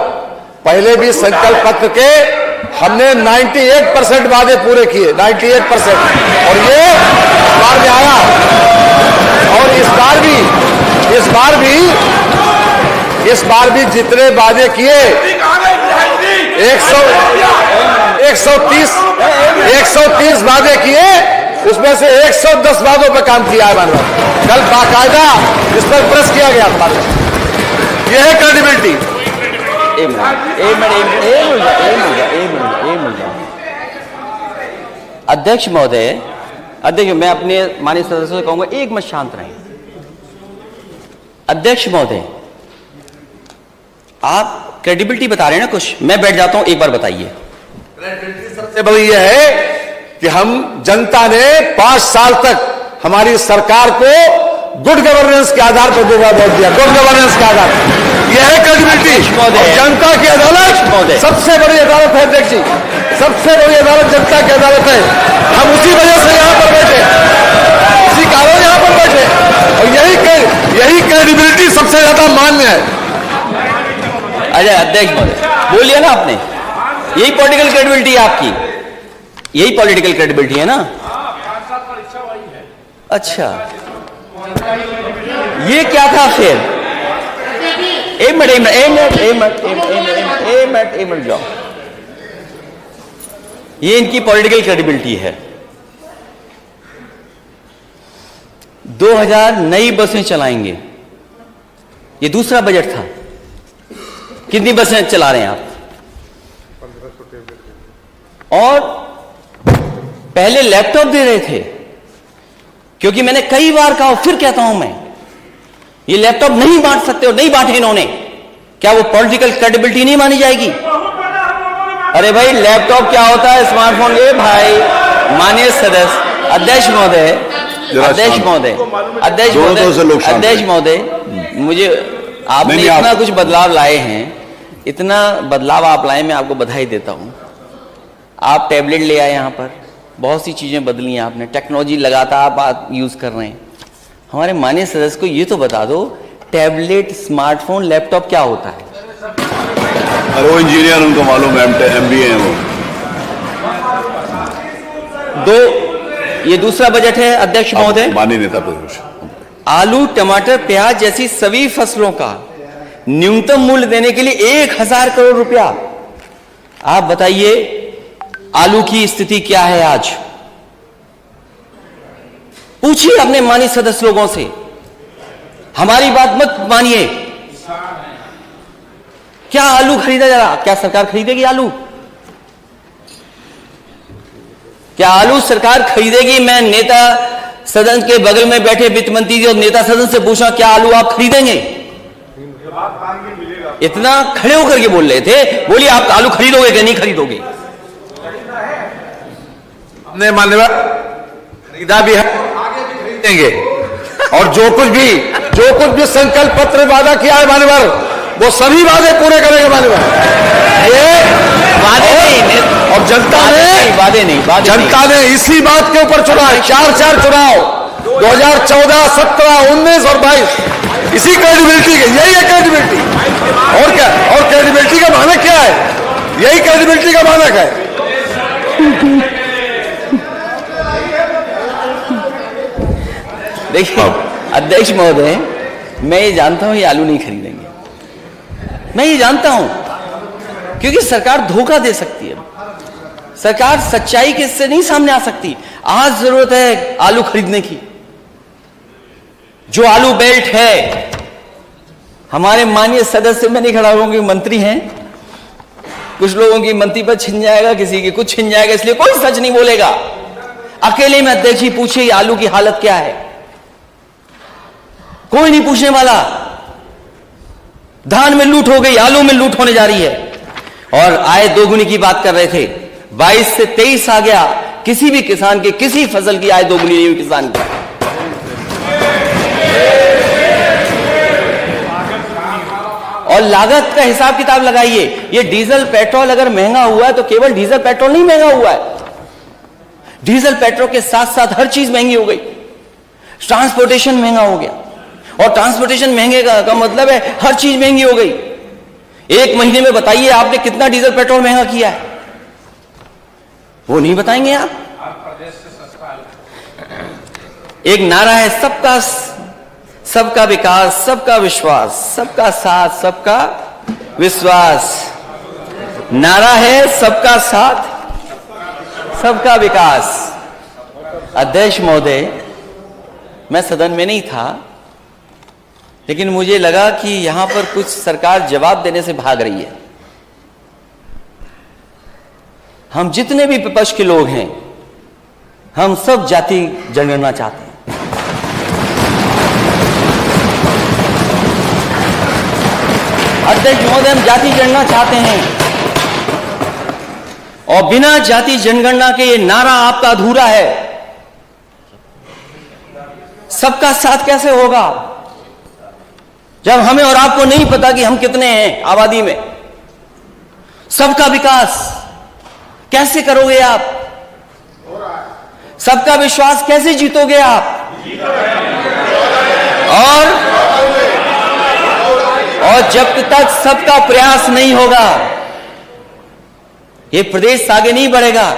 पहले भी संकल्प पत्र के हमने 98% वादे पूरे किए, 98%, और ये इस बार में आया। और इस बार भी जितने वादे किए 130 वादे किए, उसमें से 110 वादों पर काम किया है माननीय। कल बाकायदा इस पर प्रेस किया गया था। यह है क्रेडिबिलिटी। अध्यक्ष महोदय, अध्यक्ष मैं अपने माननीय सदस्यों से कहूंगा एक मिनट शांत रहें। अध्यक्ष महोदय, आप क्रेडिबिलिटी बता रहे हैं ना कुछ, मैं बैठ जाता हूं, एक बार बताइए। क्रेडिबिलिटी सबसे बड़ी यह है कि हम जनता ने 5 साल तक हमारी सरकार को गुड गवर्नेंस के आधार पर वोट दिया, गुड गवर्नेंस के आधार पर। यह है क्रेडिबिलिटी। जनता की अदालत सबसे बड़ी अदालत है अध्यक्ष जी, सबसे बड़ी अदालत जनता की अदालत है। हम उसी वजह से यहां पर बैठे, उसी कारण यहां पर बैठे, और यही क्रेडिबिलिटी सबसे ज्यादा मान्य है। अजय अध्यक्ष महोदय बोलिए ना, आपने यही पॉलिटिकल क्रेडिबिलिटी है आपकी, यही पॉलिटिकल क्रेडिबिलिटी है ना? अच्छा, ये क्या था फिर? एक मिनट जाओ। ये इनकी पॉलिटिकल क्रेडिबिलिटी है। 2000 नई बसें चलाएंगे, ये दूसरा बजट था। कितनी बसें चला रहे हैं आप? और पहले लैपटॉप दे रहे थे, क्योंकि मैंने कई बार कहा, फिर कहता हूं मैं, ये लैपटॉप नहीं बांट सकते, और नहीं बांटे इन्होंने। क्या वो पॉलिटिकल क्रेडिबिलिटी नहीं मानी जाएगी? अरे भाई, लैपटॉप क्या होता है? स्मार्टफोन। ये भाई माननीय सदस्य, अध्यक्ष महोदय, मुझे आपने इतना कुछ बदलाव लाए हैं, इतना बदलाव आप लाए, मैं आपको बधाई देता हूं। आप टैबलेट ले आए यहाँ पर, बहुत सी चीजें बदली हैं आपने, टेक्नोलॉजी लगातार आप यूज कर रहे हैं। हमारे माननीय सदस्य को ये तो बता दो, टैबलेट, स्मार्टफोन, लैपटॉप क्या होता है? अरे वो इंजीनियर, उनको मालूम है, MBA है वो। ये दूसरा बजट है अध्यक्ष महोदय। माननीय नेता प्रतिपक्ष, आलू, टमाटर, प्याज जैसी सभी फसलों का न्यूनतम मूल्य देने के लिए 1000 करोड़ रुपया। आप बताइए, आलू की स्थिति क्या है आज? पूछिए अपने माननीय सदस्य लोगों से, हमारी बात मत मानिए। क्या आलू खरीदा जा रहा? क्या सरकार खरीदेगी आलू? क्या आलू सरकार खरीदेगी? मैं नेता सदन के बगल में बैठे वित्त मंत्री जी और नेता सदन से पूछा, क्या आलू आप खरीदेंगे? इतना खड़े होकर के बोल रहे थे, बोलिए आप आलू खरीदोगे कि नहीं खरीदोगे? हमने मान्यवर खरीदा भी है, आगे भी खरीदेंगे। और जो कुछ भी संकल्प पत्र वादा किया है मान्यवर, वो सभी वादे पूरे करेंगे मान्यवर। ये वादे नहीं, और जनता ने इसी बात के ऊपर चुना है। 4 चुनाव 2014, 17, 19 और 22 इसी क्रेडिबिलिटी के, यही है क्रेडिबिलिटी। और क्या? और क्रेडिबिलिटी का मानक क्या है? यही क्रेडिबिलिटी का मानक है। देखिए अध्यक्ष महोदय, मैं ये जानता हूं ये आलू नहीं खरीदेंगे, मैं ये जानता हूं, क्योंकि सरकार धोखा दे सकती है, सरकार सच्चाई के से नहीं सामने आ सकती। आज जरूरत है आलू खरीदने की। जो आलू बेल्ट है, हमारे माननीय सदस्य, में नहीं खड़ा होंगे, मंत्री हैं, कुछ लोगों की मंत्री पर छिन जाएगा, किसी की कुछ छिन जाएगा, इसलिए कोई सच नहीं बोलेगा। अकेले में अध्यक्ष जी पूछिए आलू की हालत क्या है, कोई नहीं पूछने वाला। धान में लूट हो गई, आलू में लूट होने जा रही है। और आय दोगुनी की बात कर रहे थे, 22 से 23 आ गया, किसी भी किसान के किसी फसल की आय दोगुनी नहीं हुई किसान की। और लागत का हिसाब किताब लगाइए, ये डीजल पेट्रोल अगर महंगा हुआ है तो केवल डीजल पेट्रोल नहीं महंगा हुआ है, डीजल पेट्रोल के साथ साथ हर चीज महंगी हो गई, ट्रांसपोर्टेशन महंगा हो गया। और ट्रांसपोर्टेशन महंगे का मतलब है हर चीज महंगी हो गई। एक महीने में बताइए आपने कितना डीजल पेट्रोल महंगा किया है, वो नहीं बताएंगे आप। एक नारा है सबका विकास, सबका विश्वास, सबका साथ, सबका विश्वास। नारा है सबका साथ, सबका विकास। अध्यक्ष महोदय, मैं सदन में नहीं था, लेकिन मुझे लगा कि यहां पर कुछ सरकार जवाब देने से भाग रही है। हम जितने भी विपक्ष के लोग हैं, हम सब जाति जनगणना चाहते हैं। अध्यक्ष महोदय, हम जाति जनगणना चाहते हैं, और बिना जाति जनगणना के ये नारा आपका अधूरा है। सबका साथ कैसे होगा जब हमें और आपको नहीं पता कि हम कितने हैं आबादी में? सबका विकास कैसे करोगे आप? सबका विश्वास कैसे जीतोगे आप? और जब तक सबका प्रयास नहीं होगा, ये प्रदेश आगे नहीं बढ़ेगा।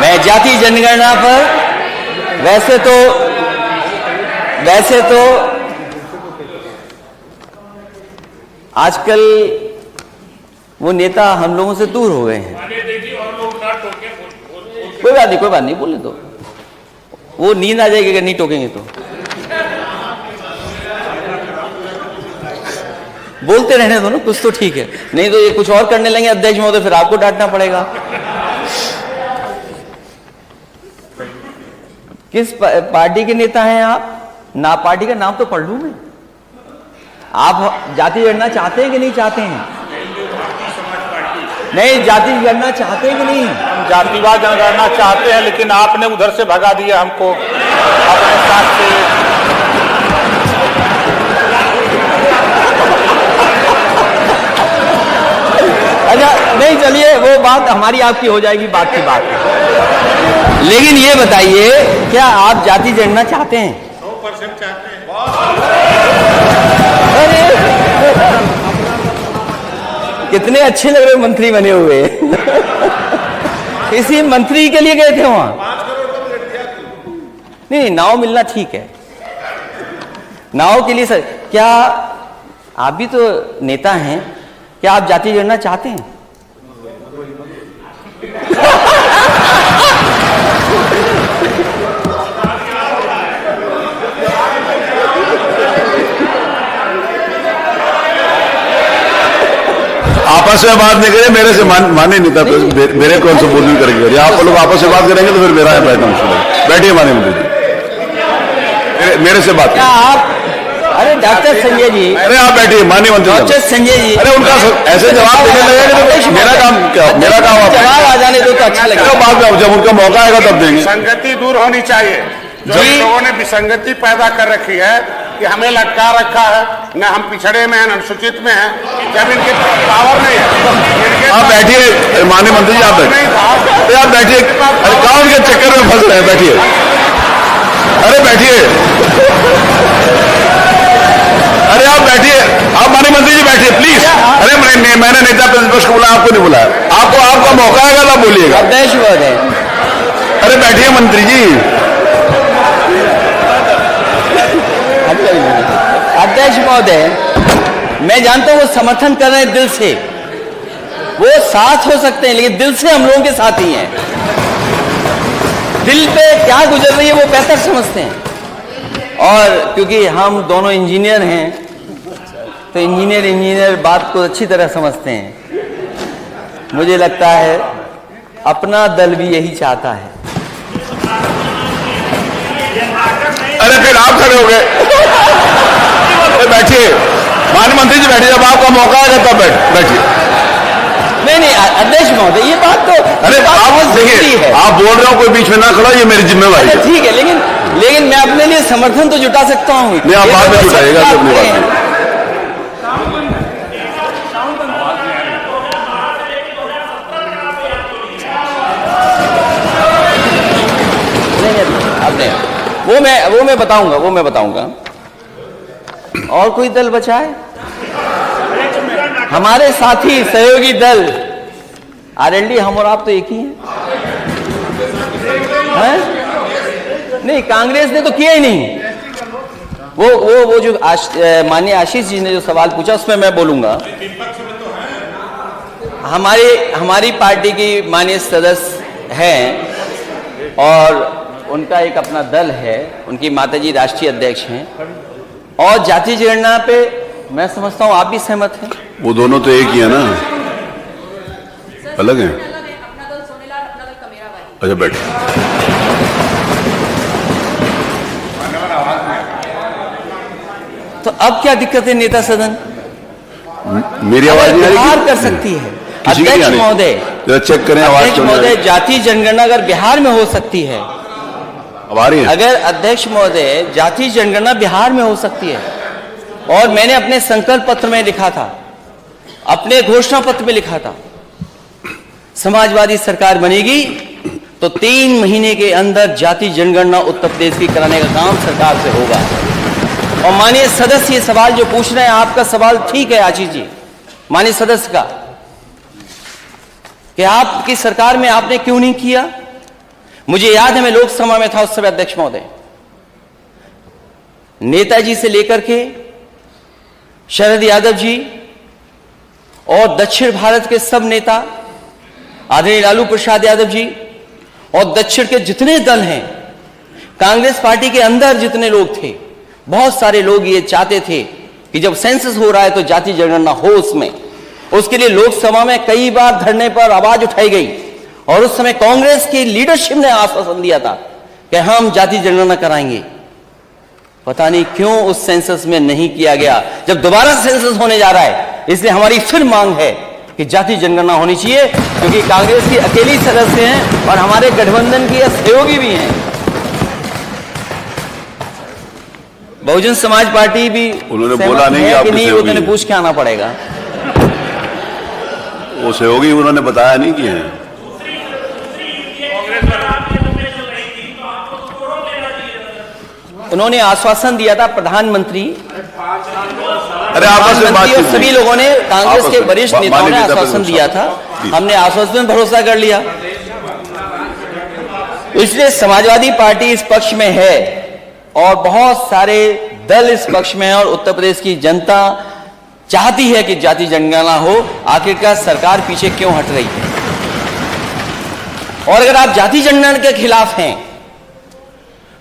मैं जाति जनगणना पर वैसे तो आजकल वो नेता हम लोगों से दूर हो गए हैं। कोई बात नहीं, बोलने दो, वो नींद आ जाएगी अगर नहीं टोकेंगे तो। बोलते रहने दो ना, कुछ तो ठीक है, नहीं तो ये कुछ और करने लगे अध्यक्ष महोदय, फिर आपको डांटना पड़ेगा। किस पार्टी के नेता हैं आप? ना पार्टी का नाम तो पढ़ लूं मैं। आप जाति जनगणना चाहते हैं कि नहीं चाहते हैं? नहीं, जाति जनगणना चाहते हैं कि नहीं? हम जातिवाद जनगणना चाहते हैं, लेकिन आपने उधर से भगा दिया हमको अपने साथ से। अच्छा नहीं, चलिए वो बात हमारी आपकी हो जाएगी, बात की बात। लेकिन ये बताइए, क्या आप जाति जनगणना चाहते हैं? 100% चाहते हैं। अरे कितने अच्छे लग रहे मंत्री बने हुए। इसी मंत्री के लिए गए थे वहां? 5 करोड़ नहीं, नाव मिलना ठीक है, नाव के लिए सर। क्या आप भी तो नेता हैं, क्या आप जाति जनगणना चाहते हैं? आपस में बात नहीं करें, मेरे से माने नहीं था, मेरे कौन से बोलने करेंगे? आप लोग आपस में बात करेंगे तो फिर मेरा है बैठना मुश्किल है। बैठिए माननीय मंत्री जी, मेरे से बात क्या आप, अरे डॉक्टर संजय जी, अरे आप बैठिए माननीय मंत्री डॉक्टर संजय जी, अरे उनका ऐसे जवाब देने लगेगा तो मेरा काम क्या? मेरा काम आप जवाब आ जाने दो तो अच्छा लगेगा। बाद में जब उनका मौका आएगा तब देंगे। संगति दूर होनी चाहिए। जो जी। लोगों ने विसंगति पैदा कर रखी है कि हमें लटका रखा है, न हम पिछड़े में हैं, न अनुसूचित में हैं, जब इनके पावर नहीं है। आप बैठिए माननीय मंत्री जी, आप बैठिए, आप बैठिए। अरे कौन के चक्कर में फंस रहे हैं? बैठिए, अरे बैठिए, अरे आप बैठिए, आप माननीय मंत्री जी बैठिए प्लीज। अरे मैंने नेता प्रतिपक्ष को बुलाया, आपको नहीं बुलाया। आपका मौका आएगा तब बोलिएगा। अध्यक्ष महोदय, अरे बैठिए मंत्री जी। अध्यक्ष महोदय, मैं जानता हूं वो समर्थन कर रहे हैं दिल से, वो साथ हो सकते हैं, लेकिन दिल से हम लोगों के साथ ही हैं। दिल पे क्या गुजर रही है वो बेहतर समझते हैं। और क्योंकि हम दोनों इंजीनियर हैं तो इंजीनियर बात को अच्छी तरह समझते हैं। मुझे लगता है अपना दल भी यही चाहता है। अरे फिर आप खड़े हो गए। बैठिए माननीय मंत्री जी, बैठिए, जब आपका मौका आएगा तब बैठिए। नहीं अध्यक्ष महोदय, ये बात तो अरे आप देखिए, आप बोल रहे हो, कोई बीच में ना खड़ा, ये मेरी जिम्मेवारी है। ठीक है, लेकिन मैं अपने लिए समर्थन तो जुटा सकता हूँ। नहीं, आप बाद में जुटाइएगा तो अपनी बात। वो मैं बताऊंगा। और कोई दल बचा है? हमारे साथी सहयोगी दल आरएलडी, हम और आप तो एक ही हैं? नहीं, कांग्रेस ने तो किया ही नहीं। वो जो माननीय आशीष जी ने जो सवाल पूछा उसमें मैं बोलूंगा। हमारी पार्टी की माननीय सदस्य हैं और उनका एक अपना दल है, उनकी माताजी राष्ट्रीय अध्यक्ष हैं। और जाति जनगणना पे मैं समझता हूं आप भी सहमत हैं। वो दोनों तो एक ही है ना, अलग हैं। अच्छा बैठे। तो अब क्या दिक्कत है नेता सदन? मेरी आवाज नहीं आ रही? बिहार कर सकती है किसी की नहीं आ अध्यक्ष रही? महोदय। जरा चेक करें आवाज अध्यक्ष क्यों नहीं आ महोदय, रही? जाति जनगणना अगर बिहार में हो सकती है, अब आ रही है? अगर अध्यक्ष महोदय जाति जनगणना बिहार में हो सकती है, और मैंने अपने संकल्प पत्र में लिखा था, अपने घोषणा पत्र में लिखा था, समाजवादी सरकार बनेगी तो 3 महीने के अंदर जाति जनगणना उत्तर प्रदेश की कराने का काम सरकार से होगा। और माननीय सदस्य ये सवाल जो पूछ रहे हैं, आपका सवाल ठीक है आशीष जी, माननीय सदस्य का, कि आपकी सरकार में आपने क्यों नहीं किया। मुझे याद है मैं लोकसभा में था उस समय अध्यक्ष महोदय, नेताजी से लेकर के शरद यादव जी और दक्षिण भारत के सब नेता, आदरणीय लालू प्रसाद यादव जी, और दक्षिण के जितने दल हैं, कांग्रेस पार्टी के अंदर जितने लोग थे, बहुत सारे लोग ये चाहते थे कि जब सेंसस हो रहा है तो जाति जनगणना हो उसमें। उसके लिए लोकसभा में कई बार धरने पर आवाज उठाई गई और उस समय कांग्रेस की लीडरशिप ने आश्वासन दिया था कि हम जाति जनगणना कराएंगे। पता नहीं क्यों उस सेंसस में नहीं किया गया। जब दोबारा सेंसस होने जा रहा है, इसलिए हमारी फिर मांग है कि जाति जनगणना होनी चाहिए, क्योंकि कांग्रेस की अकेली सदस्य हैं और हमारे गठबंधन की सहयोगी भी हैं। बहुजन समाज पार्टी भी उन्होंने सहमत बोला नहीं है कि आपके नहीं, वो सहयोगी तो हैं। पूछ के आना पड़ेगा। वो सहयोगी उन्होंने बताया नहीं कि हैं। उन्होंने आश्वासन दिया था प्रधानमंत्री, अरे आपस में प्रधानमंत्री और बात सभी लोगों ने, कांग्रेस आपस के में। वरिष्ठ नेताओं ने माननीय नेता आश्वासन दिया था, जी। हमने आश्वासन पर भरोसा कर लिया। इसलिए समाजवादी पार्टी इस पक्ष में है और बहुत सारे दल इस पक्ष में है और उत्तर प्रदेश की जनता चाहती है कि जाति जनगणना हो। आखिरकार सरकार पीछे क्यों हट रही है? और अगर आप जाति जनगणना के खिलाफ हैं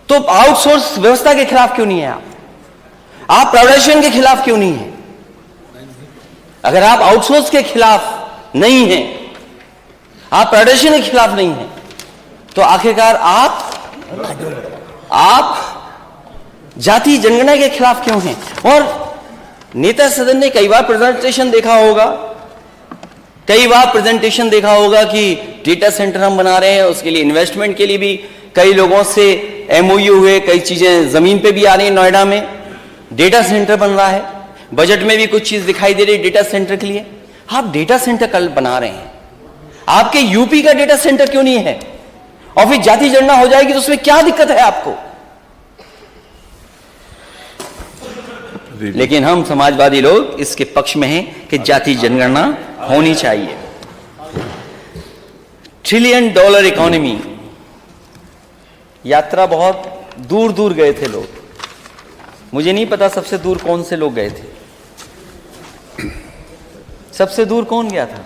तो आउटसोर्स व्यवस्था के खिलाफ क्यों नहीं है? आप प्राइवेटाइजेशन के खिलाफ क्यों नहीं है? अगर आप आउटसोर्स के खिलाफ नहीं हैं, आप प्राइवेटाइजेशन के खिलाफ नहीं हैं, तो आखिरकार आप जाति जनगणना के खिलाफ क्यों हैं? और नेता सदन ने कई बार प्रेजेंटेशन देखा होगा कि डेटा सेंटर हम बना रहे हैं, उसके लिए इन्वेस्टमेंट के लिए भी कई लोगों से एमओयू हुए, कई चीजें जमीन पे भी आ रही हैं। नोएडा में डेटा सेंटर बन रहा है, बजट में भी कुछ चीज दिखाई दे रही है डेटा सेंटर के लिए। आप डेटा सेंटर कल बना रहे हैं, आपके यूपी का डेटा सेंटर क्यों नहीं है? और फिर जाति जनगणना हो जाएगी तो उसमें क्या दिक्कत है आपको? लेकिन हम समाजवादी लोग इसके पक्ष में हैं कि जाति जनगणना होनी चाहिए। $1 ट्रिलियन इकोनॉमी, यात्रा बहुत दूर दूर गए थे लोग। मुझे नहीं पता सबसे दूर कौन से लोग गए थे। सबसे दूर कौन गया था?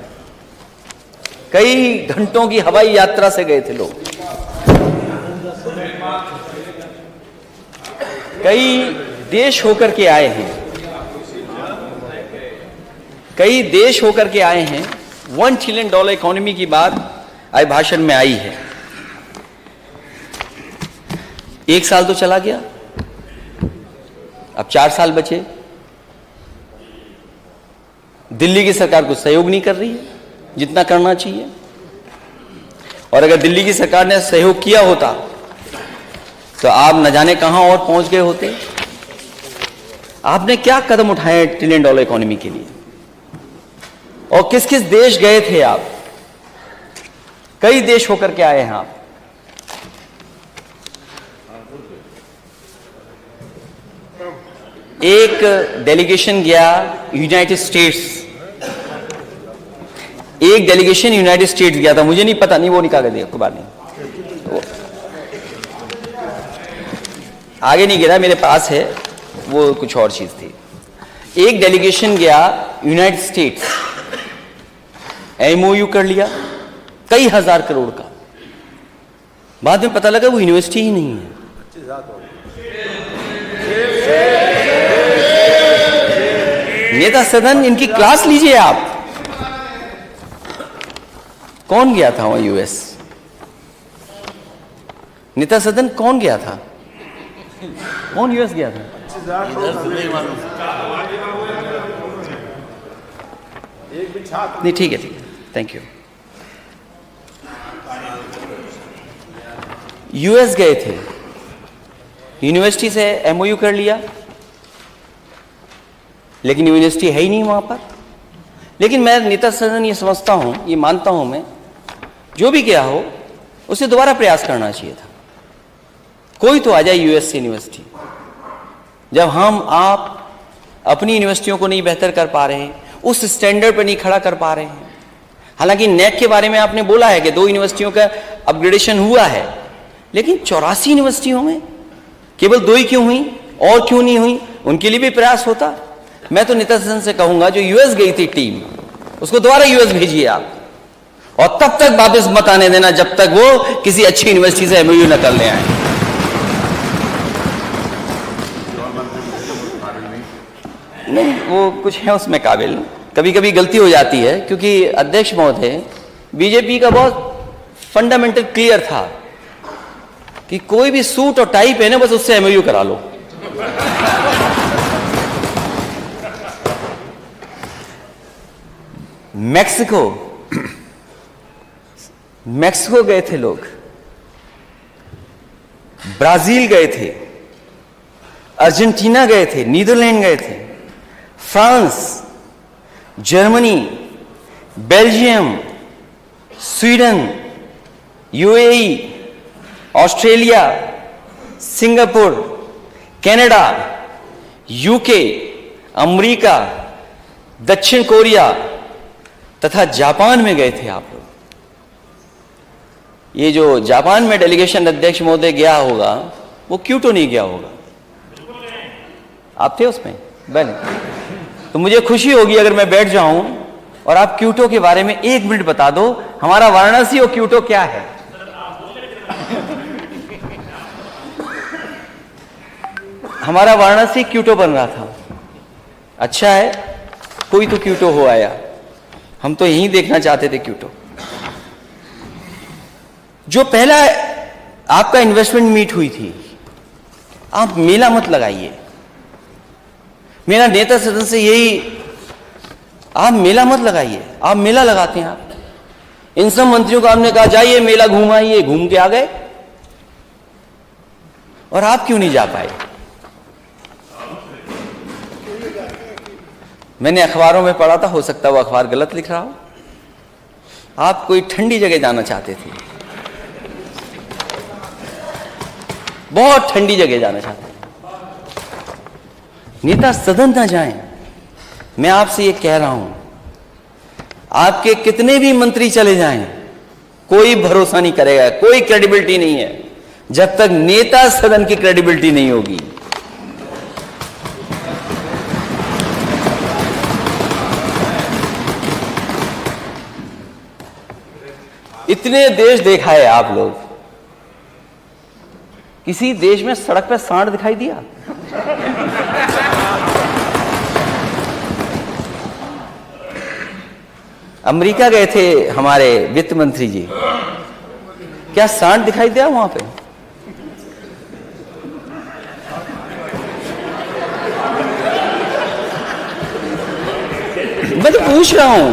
कई घंटों की हवाई यात्रा से गए थे लोग। कई देश होकर के आए हैं, कई देश होकर के आए हैं। $1 ट्रिलियन इकोनॉमी की बात आज भाषण में आई है। 1 साल तो चला गया, अब 4 साल बचे। दिल्ली की सरकार कुछ सहयोग नहीं कर रही है जितना करना चाहिए। और अगर दिल्ली की सरकार ने सहयोग किया होता तो आप न जाने कहां और पहुंच गए होते। आपने क्या कदम उठाए $1 ट्रिलियन इकोनॉमी के लिए? और किस किस देश गए थे आप? कई देश होकर के आए हैं आप। एक डेलीगेशन गया यूनाइटेड स्टेट्स, एक डेलीगेशन यूनाइटेड स्टेट्स गया था। मुझे नहीं पता, नहीं वो निकाल दिया, कोई बात नहीं, आगे नहीं गिरा, मेरे पास है, वो कुछ और चीज थी। एक डेलीगेशन गया यूनाइटेड स्टेट्स, एमओयू कर लिया कई हजार करोड़ का। बाद में पता लगा वो यूनिवर्सिटी ही नहीं है। नेता सदन, इनकी क्लास लीजिए आप। कौन गया था वहां यूएस? नेता सदन कौन गया था? कौन यूएस गया था? नहीं, ठीक है, थैंक यू। यूएस गए थे, यूनिवर्सिटी से एमओयू कर लिया, लेकिन यूनिवर्सिटी है ही नहीं वहां पर। लेकिन मैं नेता सदन ये समझता हूं, ये मानता हूं मैं, जो भी किया हो उसे दोबारा प्रयास करना चाहिए था। कोई तो आ जाए यूएस से यूनिवर्सिटी। जब हम आप अपनी यूनिवर्सिटियों को नहीं बेहतर कर पा रहे हैं, उस स्टैंडर्ड पर नहीं खड़ा कर पा रहे हैं। हालांकि नेक के बारे में आपने बोला है कि 2 यूनिवर्सिटियों का अपग्रेडेशन हुआ है, लेकिन 84 यूनिवर्सिटियों में केवल 2 ही क्यों हुई? और क्यों नहीं हुई? उनके लिए भी प्रयास होता। मैं तो नेता सदन से कहूंगा, जो यूएस गई थी टीम, उसको दोबारा यूएस भेजिए आप, और तब तक वापस मत आने देना जब तक वो किसी अच्छी यूनिवर्सिटी से एमओयू न कर ले आए। नहीं, वो कुछ है उसमें काबिल। कभी कभी गलती हो जाती है, क्योंकि अध्यक्ष महोदय, बीजेपी का बहुत फंडामेंटल क्लियर था कि कोई भी सूट और टाई पहने, बस उससे एमओयू करा लो। मैक्सिको गए थे लोग, ब्राजील गए थे, अर्जेंटीना गए थे, नीदरलैंड गए थे, France, Germany, Belgium, Sweden, UAE, Australia, Singapore, Canada, UK, America, दक्षिण कोरिया तथा जापान में गए थे आप लोग। ये जो जापान में डेलीगेशन अध्यक्ष महोदय गया होगा, वो क्योटो नहीं गया होगा। आप थे उसमें? बने। तो मुझे खुशी होगी अगर मैं बैठ जाऊं और आप क्योटो के बारे में 1 मिनट बता दो, हमारा वाराणसी और क्योटो क्या है। हमारा वाराणसी क्योटो बन रहा था। अच्छा है, कोई तो क्यूटो हो आया, हम तो यही देखना चाहते थे क्यूटो। जो पहला आपका इन्वेस्टमेंट मीट हुई थी, आप मेला मत लगाइए। मेरा नेता सदन से यही, आप मेला मत लगाइए। आप मेला लगाते हैं। आप इन सब मंत्रियों को हमने कहा जाइए मेला घुमाइए, घूम के आ गए, और आप क्यों नहीं जा पाए? मैंने अखबारों में पढ़ा था, हो सकता है वो अखबार गलत लिख रहा हो, आप कोई ठंडी जगह जाना चाहते थे, बहुत ठंडी जगह जाना चाहते थे। नेता सदन ना जाएं। मैं आपसे ये कह रहा हूं, आपके कितने भी मंत्री चले जाएं, कोई भरोसा नहीं करेगा, कोई क्रेडिबिलिटी नहीं है जब तक नेता सदन की क्रेडिबिलिटी नहीं होगी। इतने देश देखा है आप लोग, किसी देश में सड़क पे सांड दिखाई दिया? अमेरिका गए थे हमारे वित्त मंत्री जी, क्या सांड दिखाई दिया वहां पे? मैं तो पूछ रहा हूं,